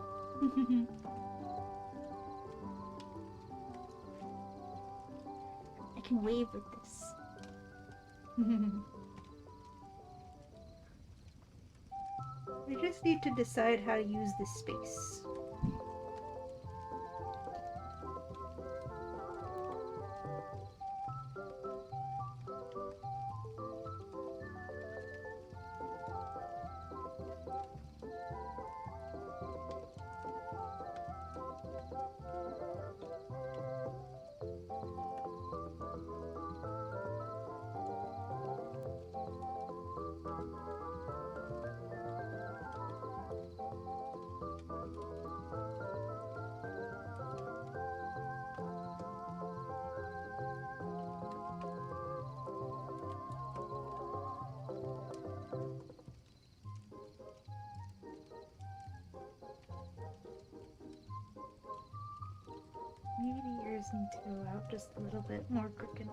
I can wave with this. I just need to decide how to use this space. Maybe the ears need to go out just a little bit more crooked.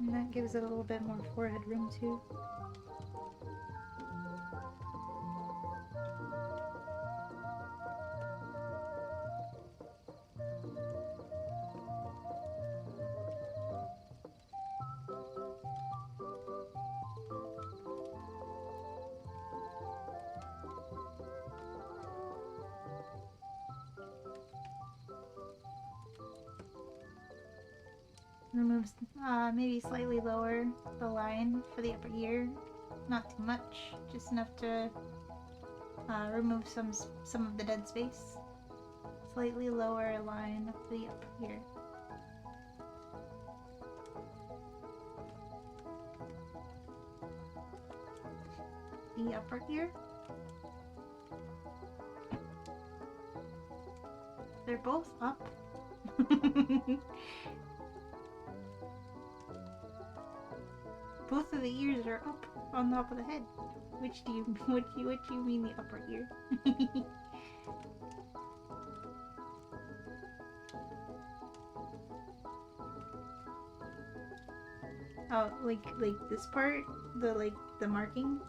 And that gives it a little bit more forehead room too. Removes maybe slightly lower the line for the upper ear. Not too much, just enough to remove some of the dead space. Slightly lower line for the upper ear. The upper ear. They're both up. Both of the ears are up on top of the head. Which do you mean the upper ear? Oh, like this part, the marking.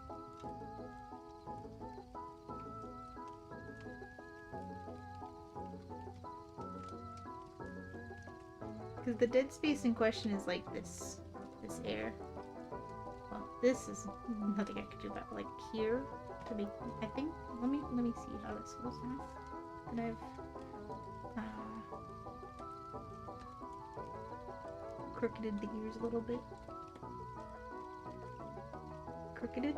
Because the dead space in question is like this air. Well, this is nothing I could do about like here to make. I think. Let me see how this goes now. That I've crookeded the ears a little bit. Crookeded.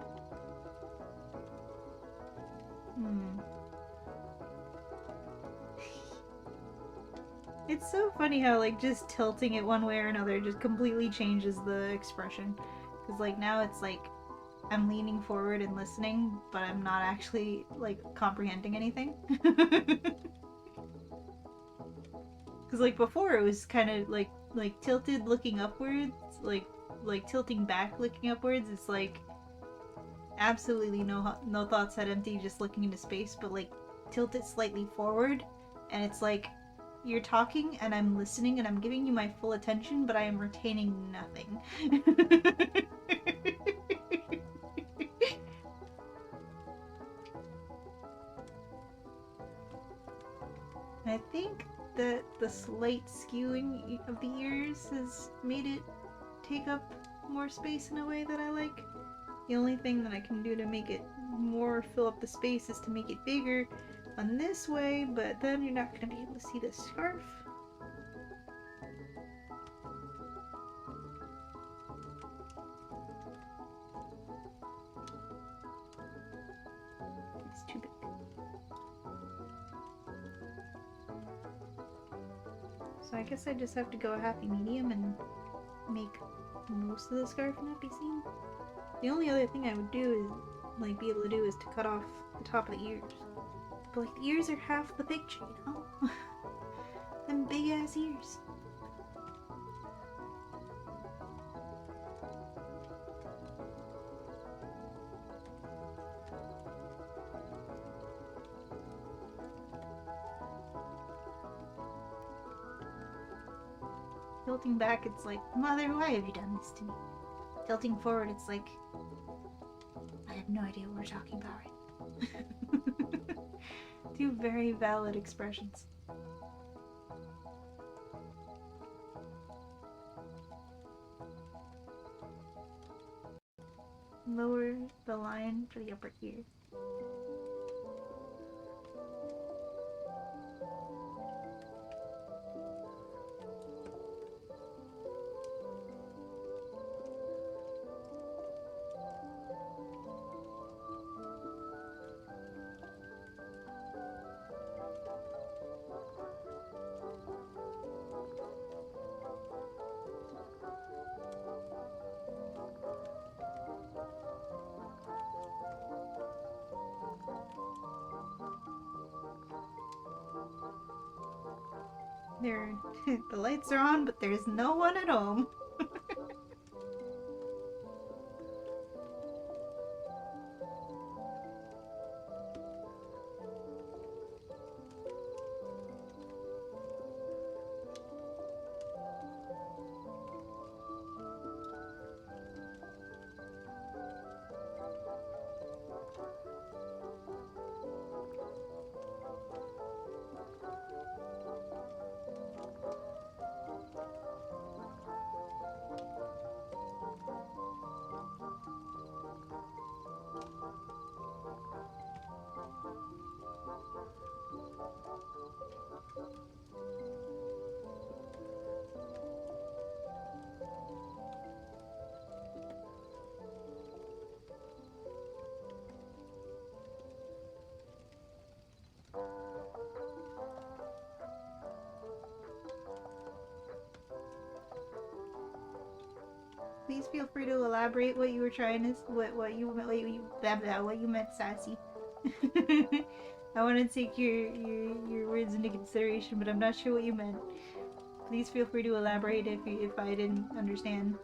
It's so funny how like just tilting it one way or another just completely changes the expression. Because like now it's like I'm leaning forward and listening, but I'm not actually like comprehending anything. Because like before it was kind of like tilted looking upwards, like tilting back looking upwards. It's like absolutely no thoughts had empty, just looking into space. But like tilt it slightly forward, and it's like you're talking and I'm listening and I'm giving you my full attention, but I am retaining nothing. I think that the slight skewing of the ears has made it take up more space in a way that I like. The only thing that I can do to make it more fill up the space is to make it bigger on this way, but then you're not going to be able to see the scarf. It's too big. So I guess I just have to go a happy medium and make most of the scarf not be seen. The only other thing I would do is, like, be able to do is to cut off the top of the ears. But, like, the ears are half the picture, you know? Them big ass ears. Tilting back, it's like, Mother, why have you done this to me? Tilting forward, it's like, I have no idea what we're talking about right now. Two very valid expressions. Lower the line for the upper ear. The lights are on, but there's no one at home. please feel free to elaborate what you were trying to what you meant, Sassy. I want to take your words into consideration, but I'm not sure what you meant. Please feel free to elaborate if I didn't understand.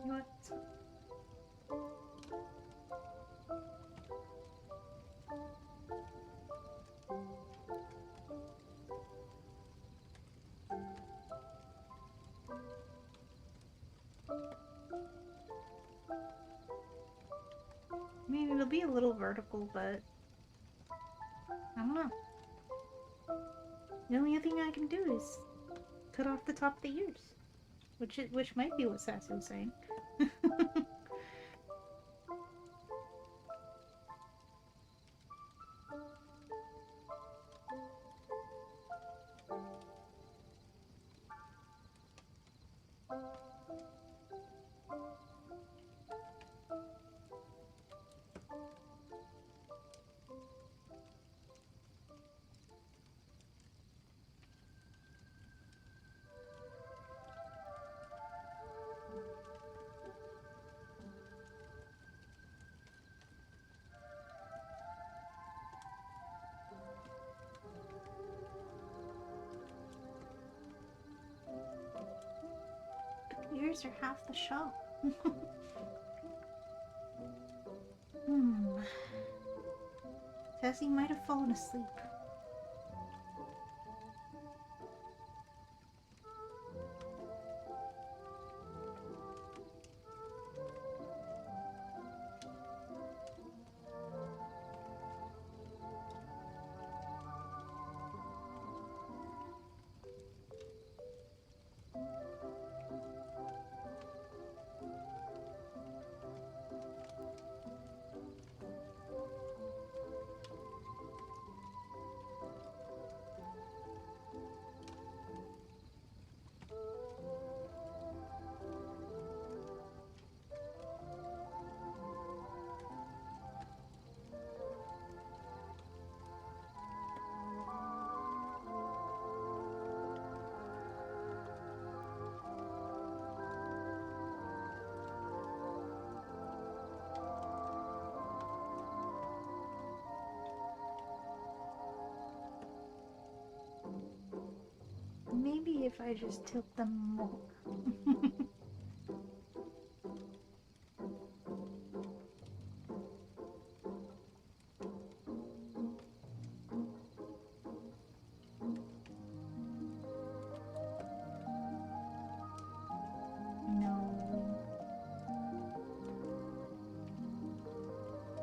What? I mean, it'll be a little vertical, but I don't know. The only thing I can do is cut off the top of the ears, which might be what Sassy was saying. Ears are half the show. Sassy might have fallen asleep. Maybe if I just tilt them more.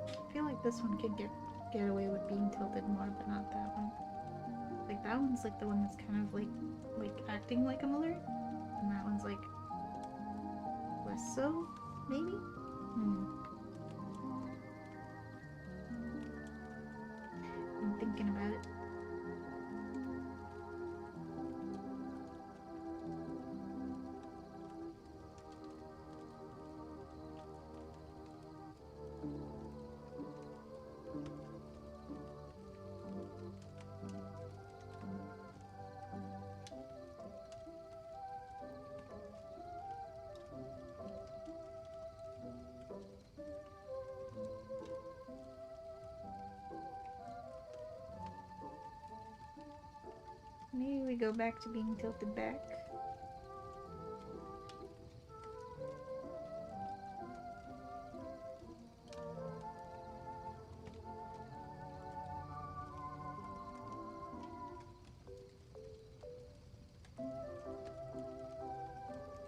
I feel like this one could get away with being tilted more, but not that one. Like that one's like the one that's kind of like acting like I'm alert, and that one's like less so, maybe? I'm thinking about it. Maybe we go back to being tilted back.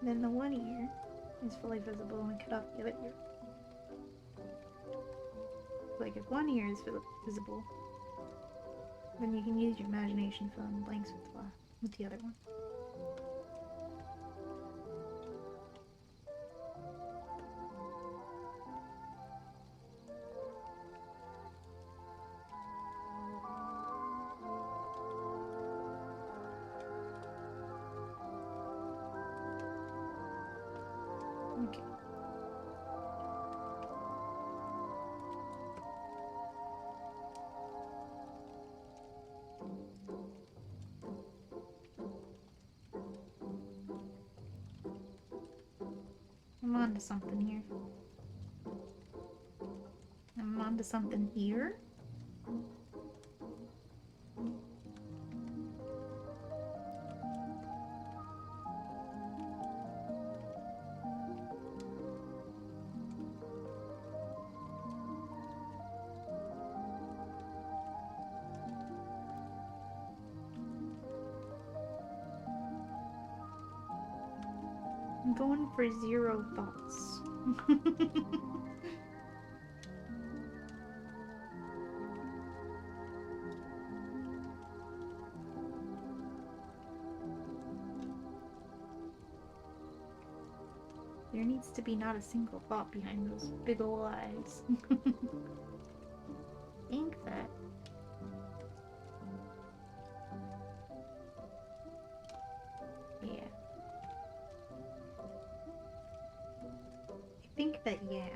Then the one ear is fully visible and we cut off the other ear. Like if one ear is visible, then you can use your imagination fill in the blanks with the other one. Okay. I'm onto something here. I'm onto something here. I'm going for 0 thoughts. There needs to be not a single thought behind those big ol' eyes. Think that. Yeah. I think that, yeah.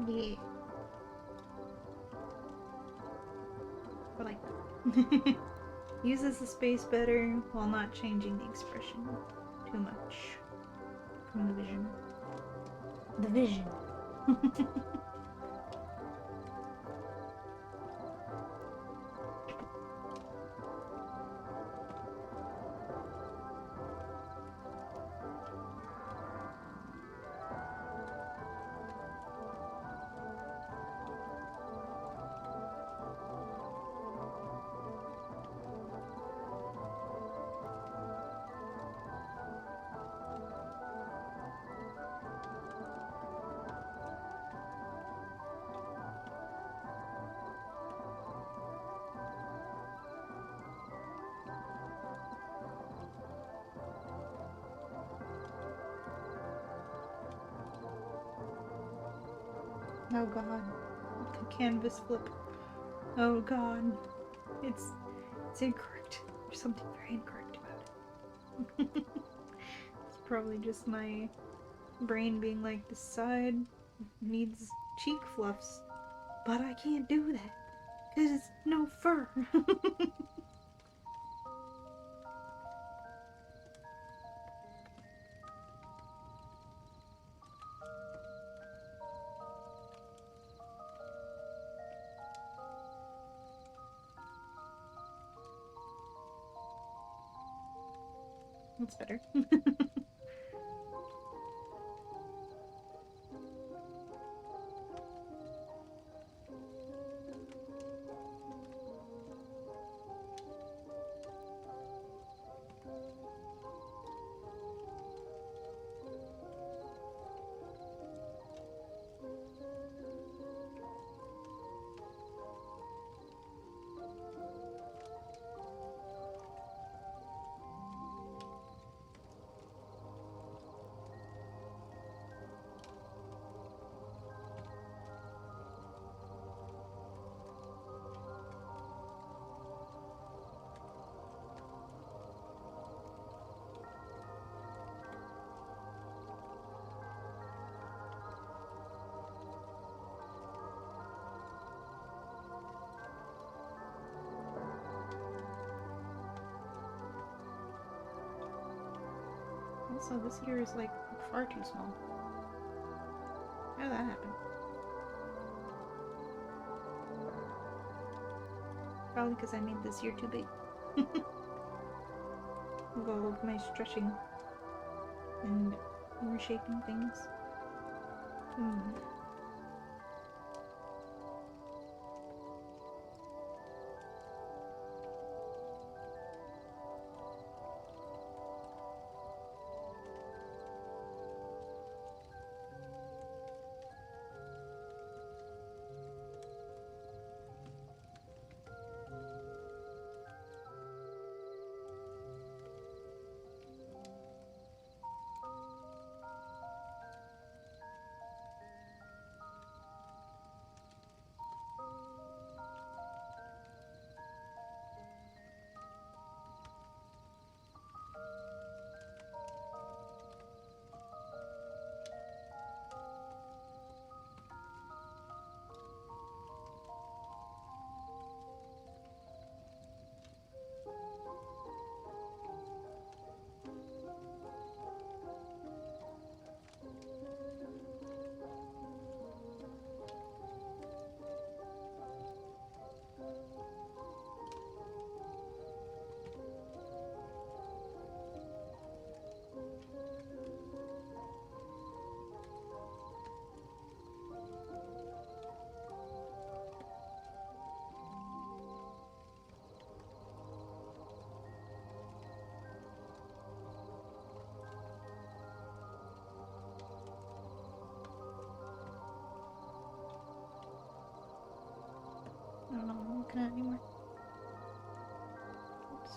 Yeah. I like that. Uses the space better while not changing the expression too much from the vision. The vision. Oh god. The canvas flip. Oh god. It's incorrect. There's something very incorrect about it. It's probably just my brain being like, this side needs cheek fluffs. But I can't do that. Because it's no fur. That's better. Also, this ear is like far too small. How did that happen? Probably because I made this ear too big. With all of my stretching and reshaping things. I don't know what I'm looking at anymore. Oops.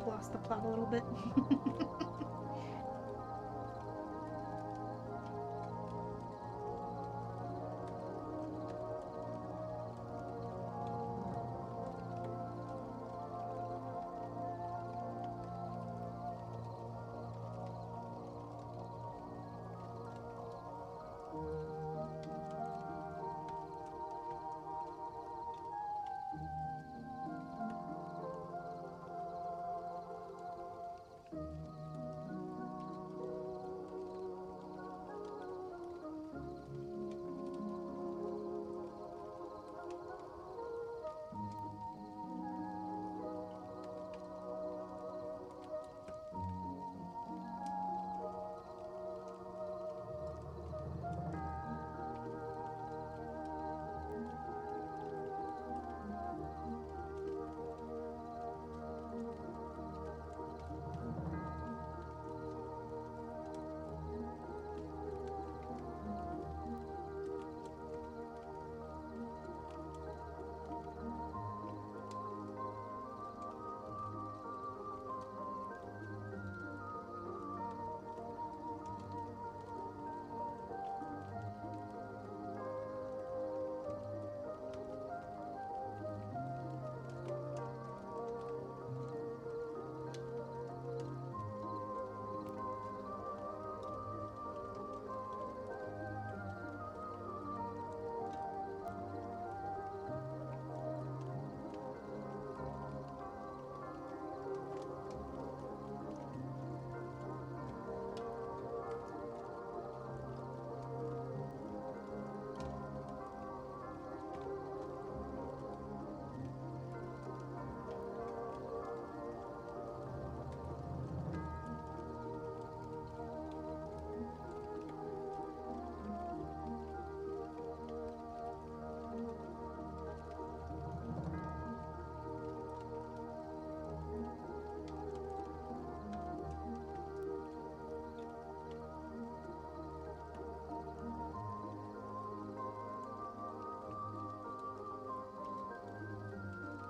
I've lost the plot a little bit.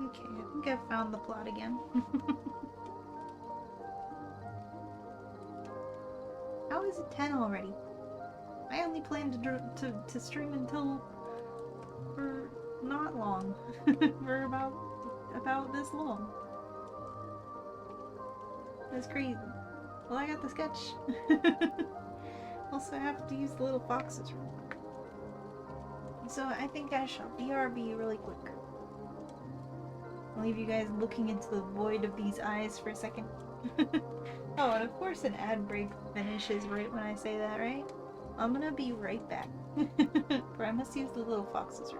Okay, I think I've found the plot again. How is it 10 already? I only planned to stream until for not long. For about this long. That's crazy. Well, I got the sketch. Also, I have to use the little foxes room. So I think I shall BRB really quick. I'll leave you guys looking into the void of these eyes for a second. Oh, and of course an ad break finishes right when I say that, right? I'm gonna be right back. But I must use the little foxes room.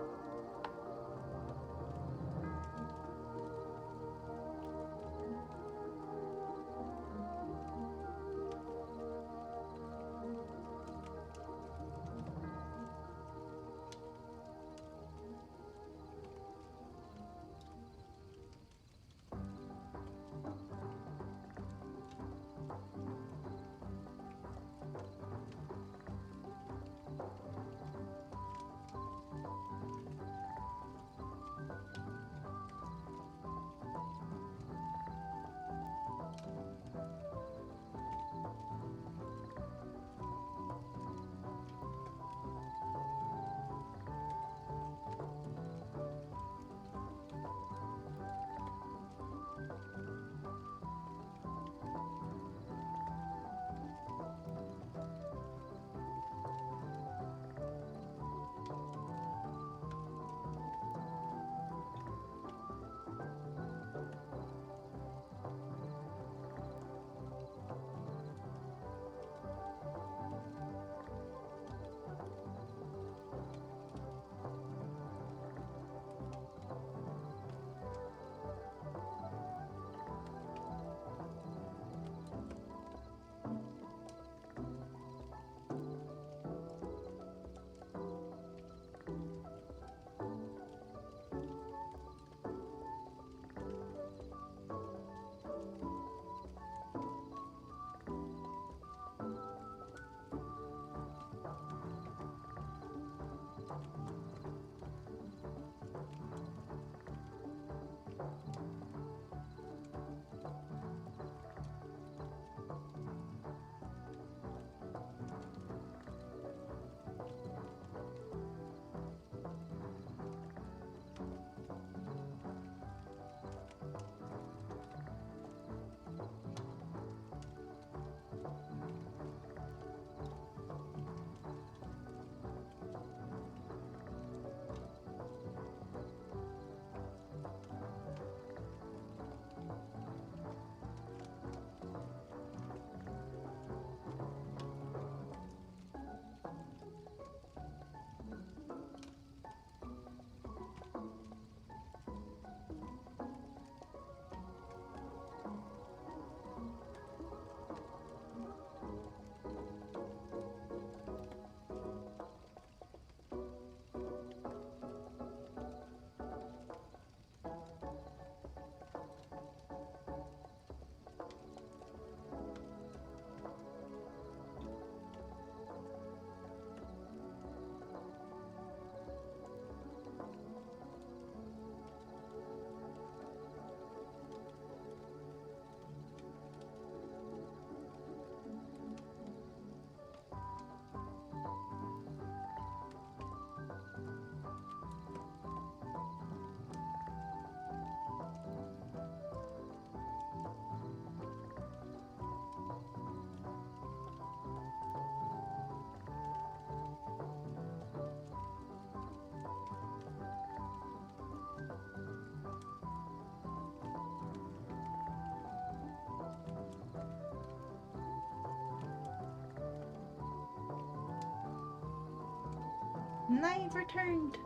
And I've returned.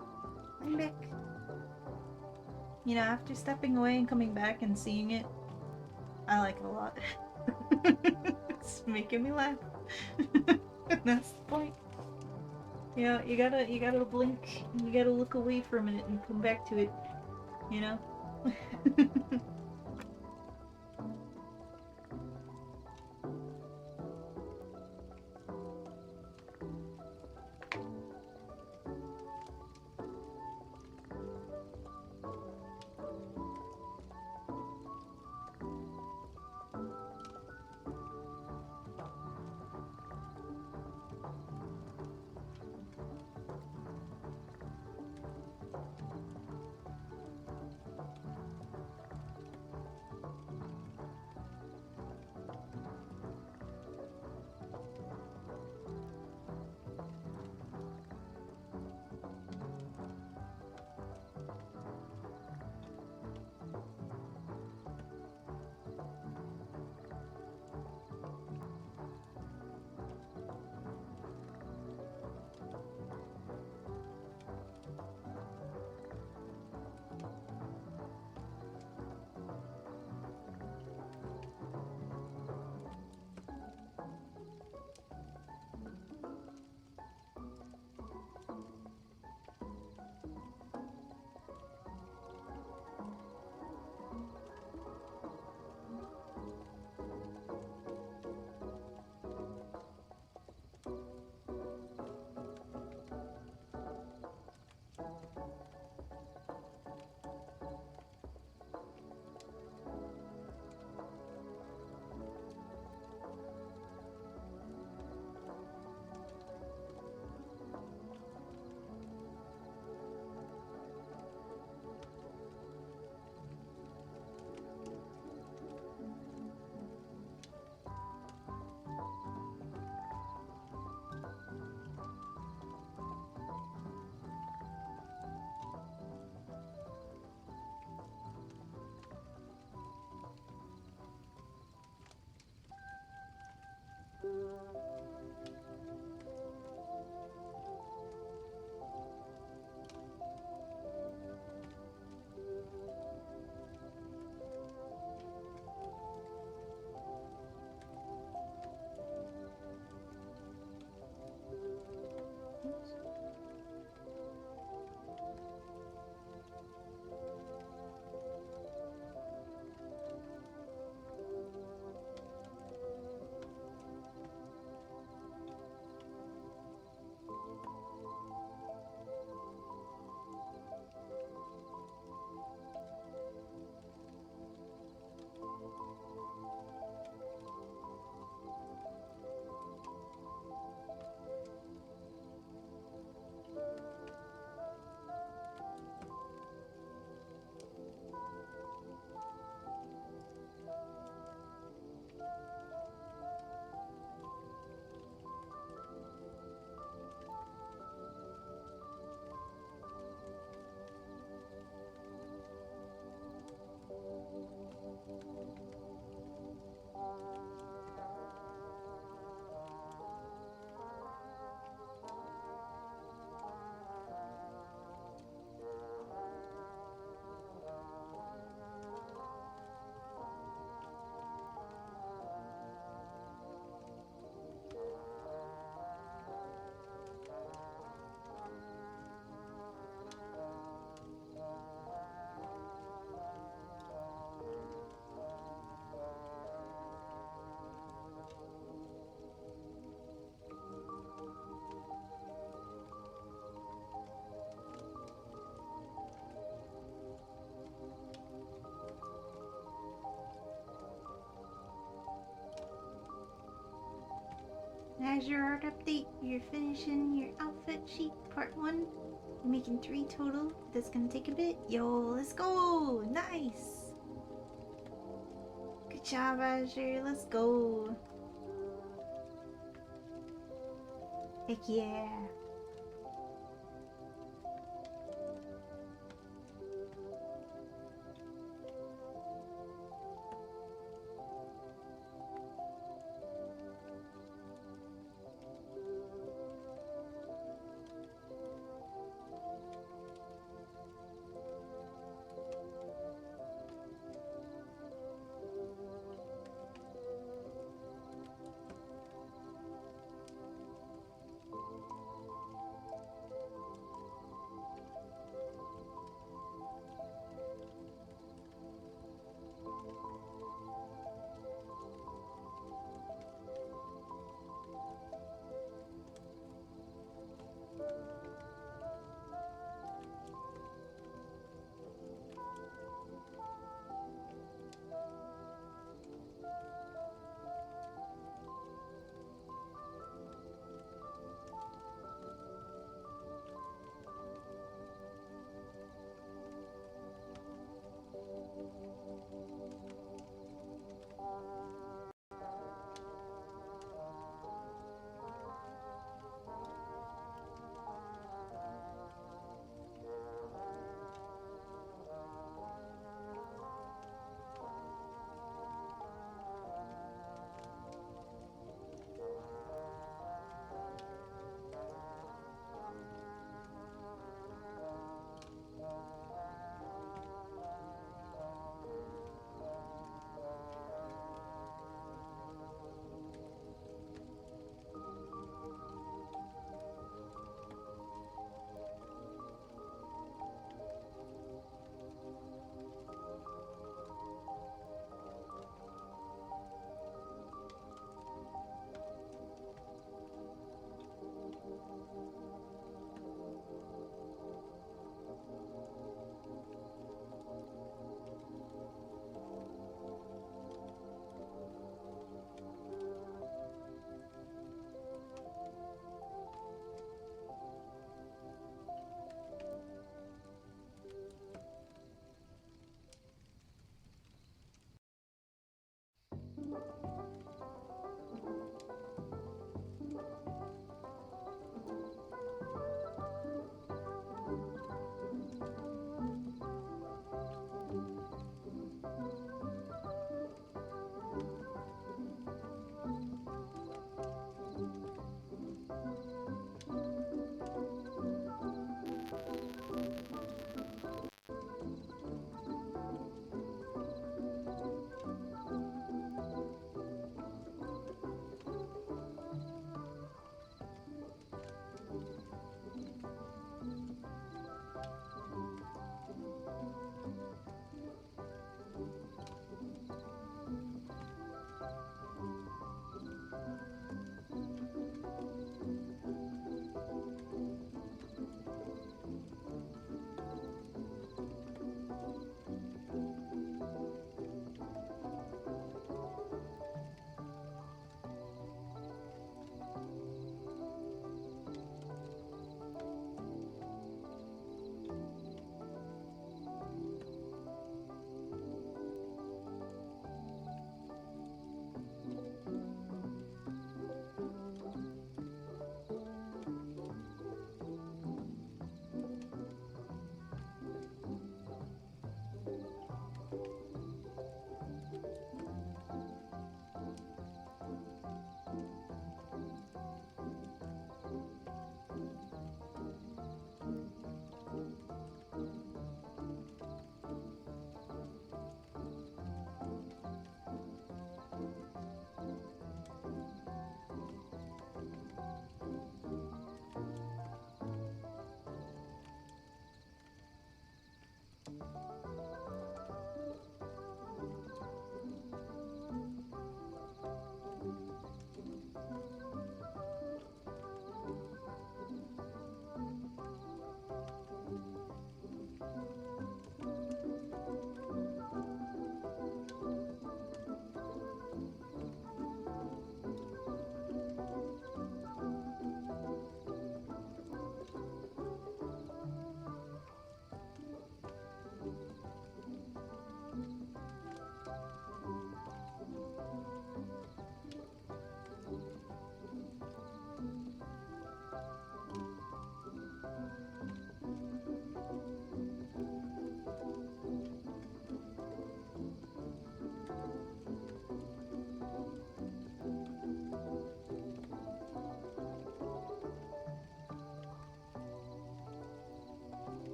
I'm back. You know, after stepping away and coming back and seeing it, I like it a lot. It's making me laugh. That's the point. You know, you gotta blink and you gotta look away for a minute and come back to it. You know? As your art update, you're finishing your outfit sheet part 1. You're making 3 total. That's gonna take a bit. Yo, let's go! Nice! Good job, Azure. Let's go. Heck yeah.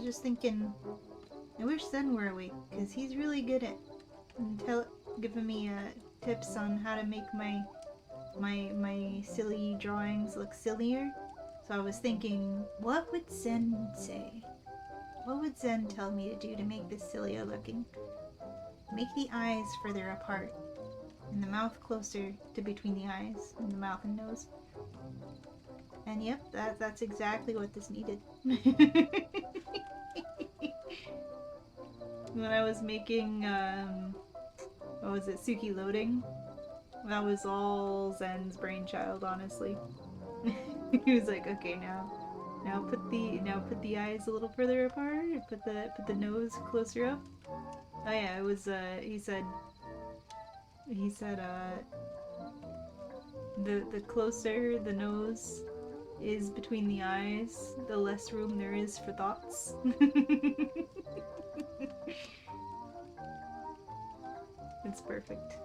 was just thinking, I wish Zen were awake, because he's really good at giving me tips on how to make my silly drawings look sillier. So I was thinking, what would Zen say? What would Zen tell me to do to make this sillier looking? Make the eyes further apart, and the mouth closer to between the eyes and the mouth and nose. And yep, that's exactly what this needed. When I was making, what was it, Suki loading? That was all Zen's brainchild, honestly. He was like, okay, now put the eyes a little further apart. Put the nose closer up. Oh yeah, it was. He said. The closer the nose is between the eyes, the less room there is for thoughts. It's perfect.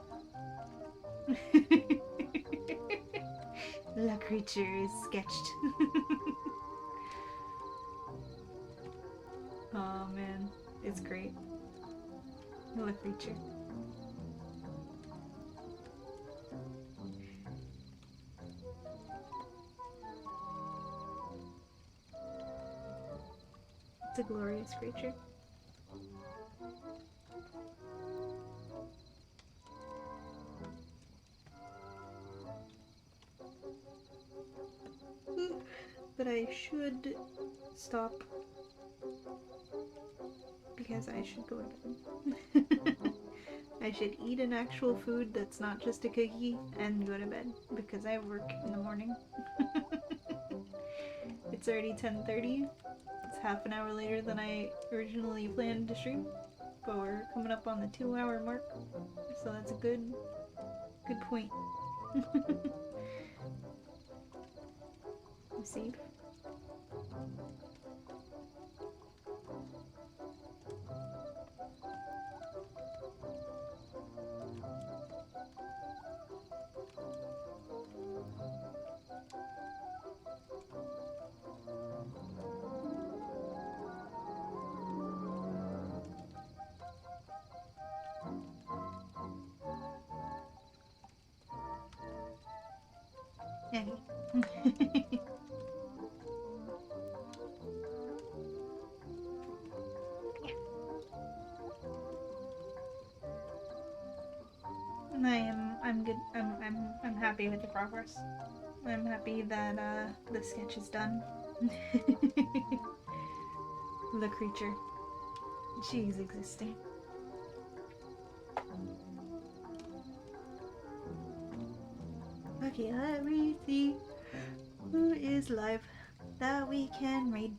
La creature is sketched. Oh man, it's great. La creature. It's a glorious creature. But I should stop because I should go to bed. I should eat an actual food that's not just a cookie and go to bed because I work in the morning. It's already 10:30. It's half an hour later than I originally planned to stream, but we're coming up on the 2-hour mark, so that's a good point. See? Okay. I'm good. I'm happy with the progress. I'm happy that the sketch is done. The creature. She's existing. Okay, let me see who is live that we can raid.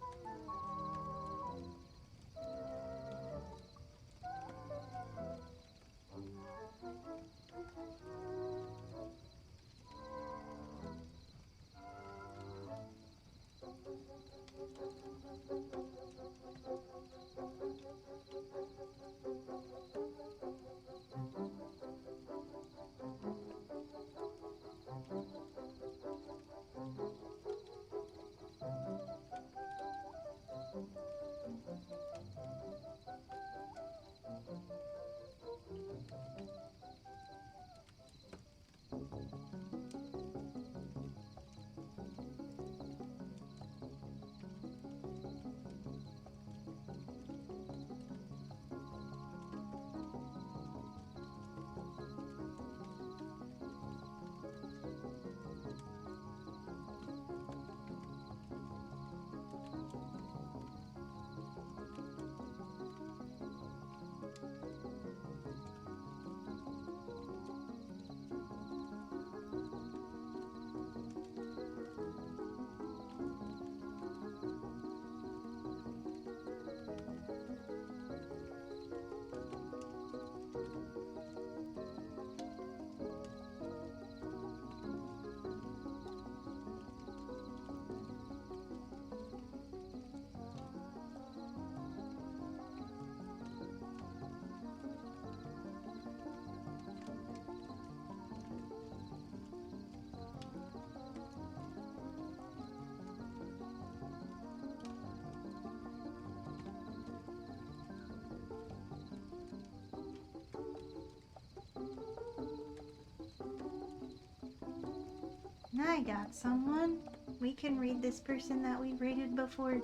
I got someone. We can read this person that we rated before.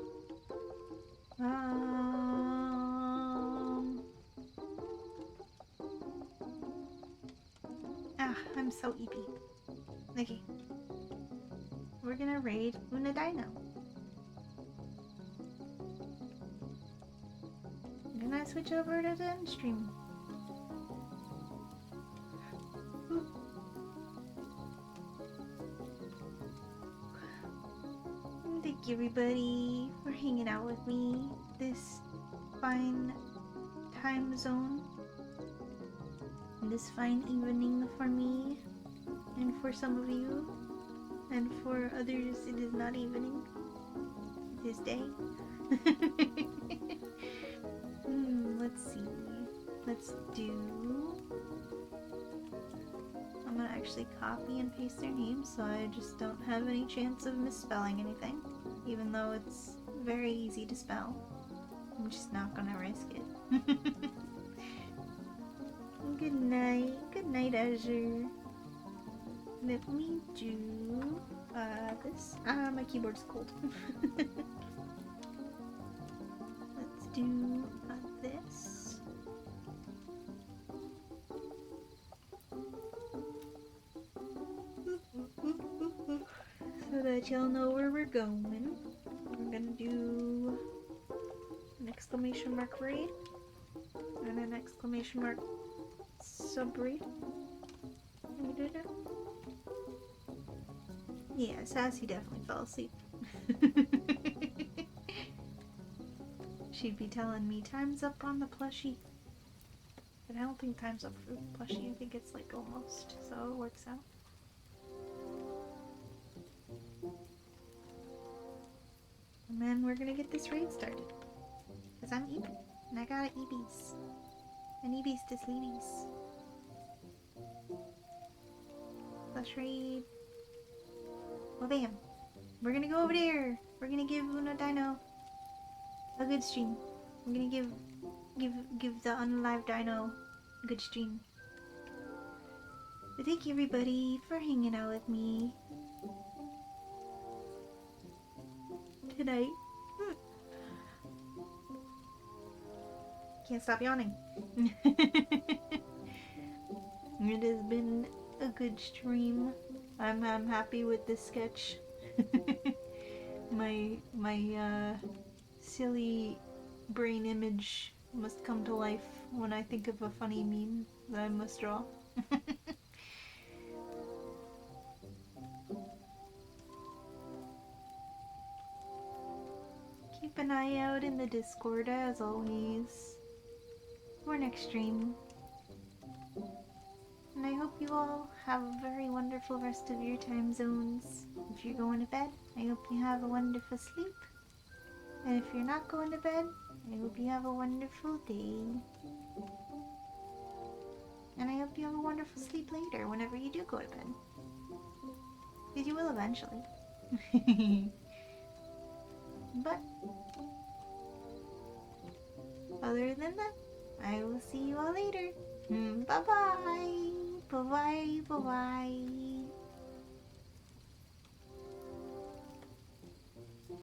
I'm so Eepy. Okay. We're gonna raid Una Dino. I'm gonna switch over to the end stream. Thank you everybody for hanging out with me this fine time zone. This fine evening for me and for some of you, and for others it is not evening, it is day. Let's see. Let's do... I'm gonna actually copy and paste their names so I just don't have any chance of misspelling anything, even though it's very easy to spell. I'm just not gonna risk it. Good night. Good night, Azure. Let me do this. My keyboard's cold. Let's do this. So that y'all know where we're going. We're gonna do an exclamation mark raid and an exclamation mark sub-raid. Can we do that? Yeah, Sassy definitely fell asleep. She'd be telling me, time's up on the plushie. But I don't think time's up for the plushie. I think it's like almost, so it works out. And then we're gonna get this raid started. Because I'm Eepy, and I got Eepies. And Eepies to sleepies. Plush raid. Well, bam. We're gonna go over there. We're gonna give Una Dino a good stream. We're gonna give the unalive dino a good stream. But thank you everybody for hanging out with me tonight. Can't stop yawning. It has been a good stream. I'm happy with this sketch. my silly brain image must come to life when I think of a funny meme that I must draw. Keep an eye out in the Discord as always for next stream. And I hope you all have a very wonderful rest of your time zones. If you're going to bed, I hope you have a wonderful sleep. And if you're not going to bed, I hope you have a wonderful day. And I hope you have a wonderful sleep later whenever you do go to bed. Because you will eventually. But other than that, I will see you all later. Bye-bye. Bye-bye. Bye-bye.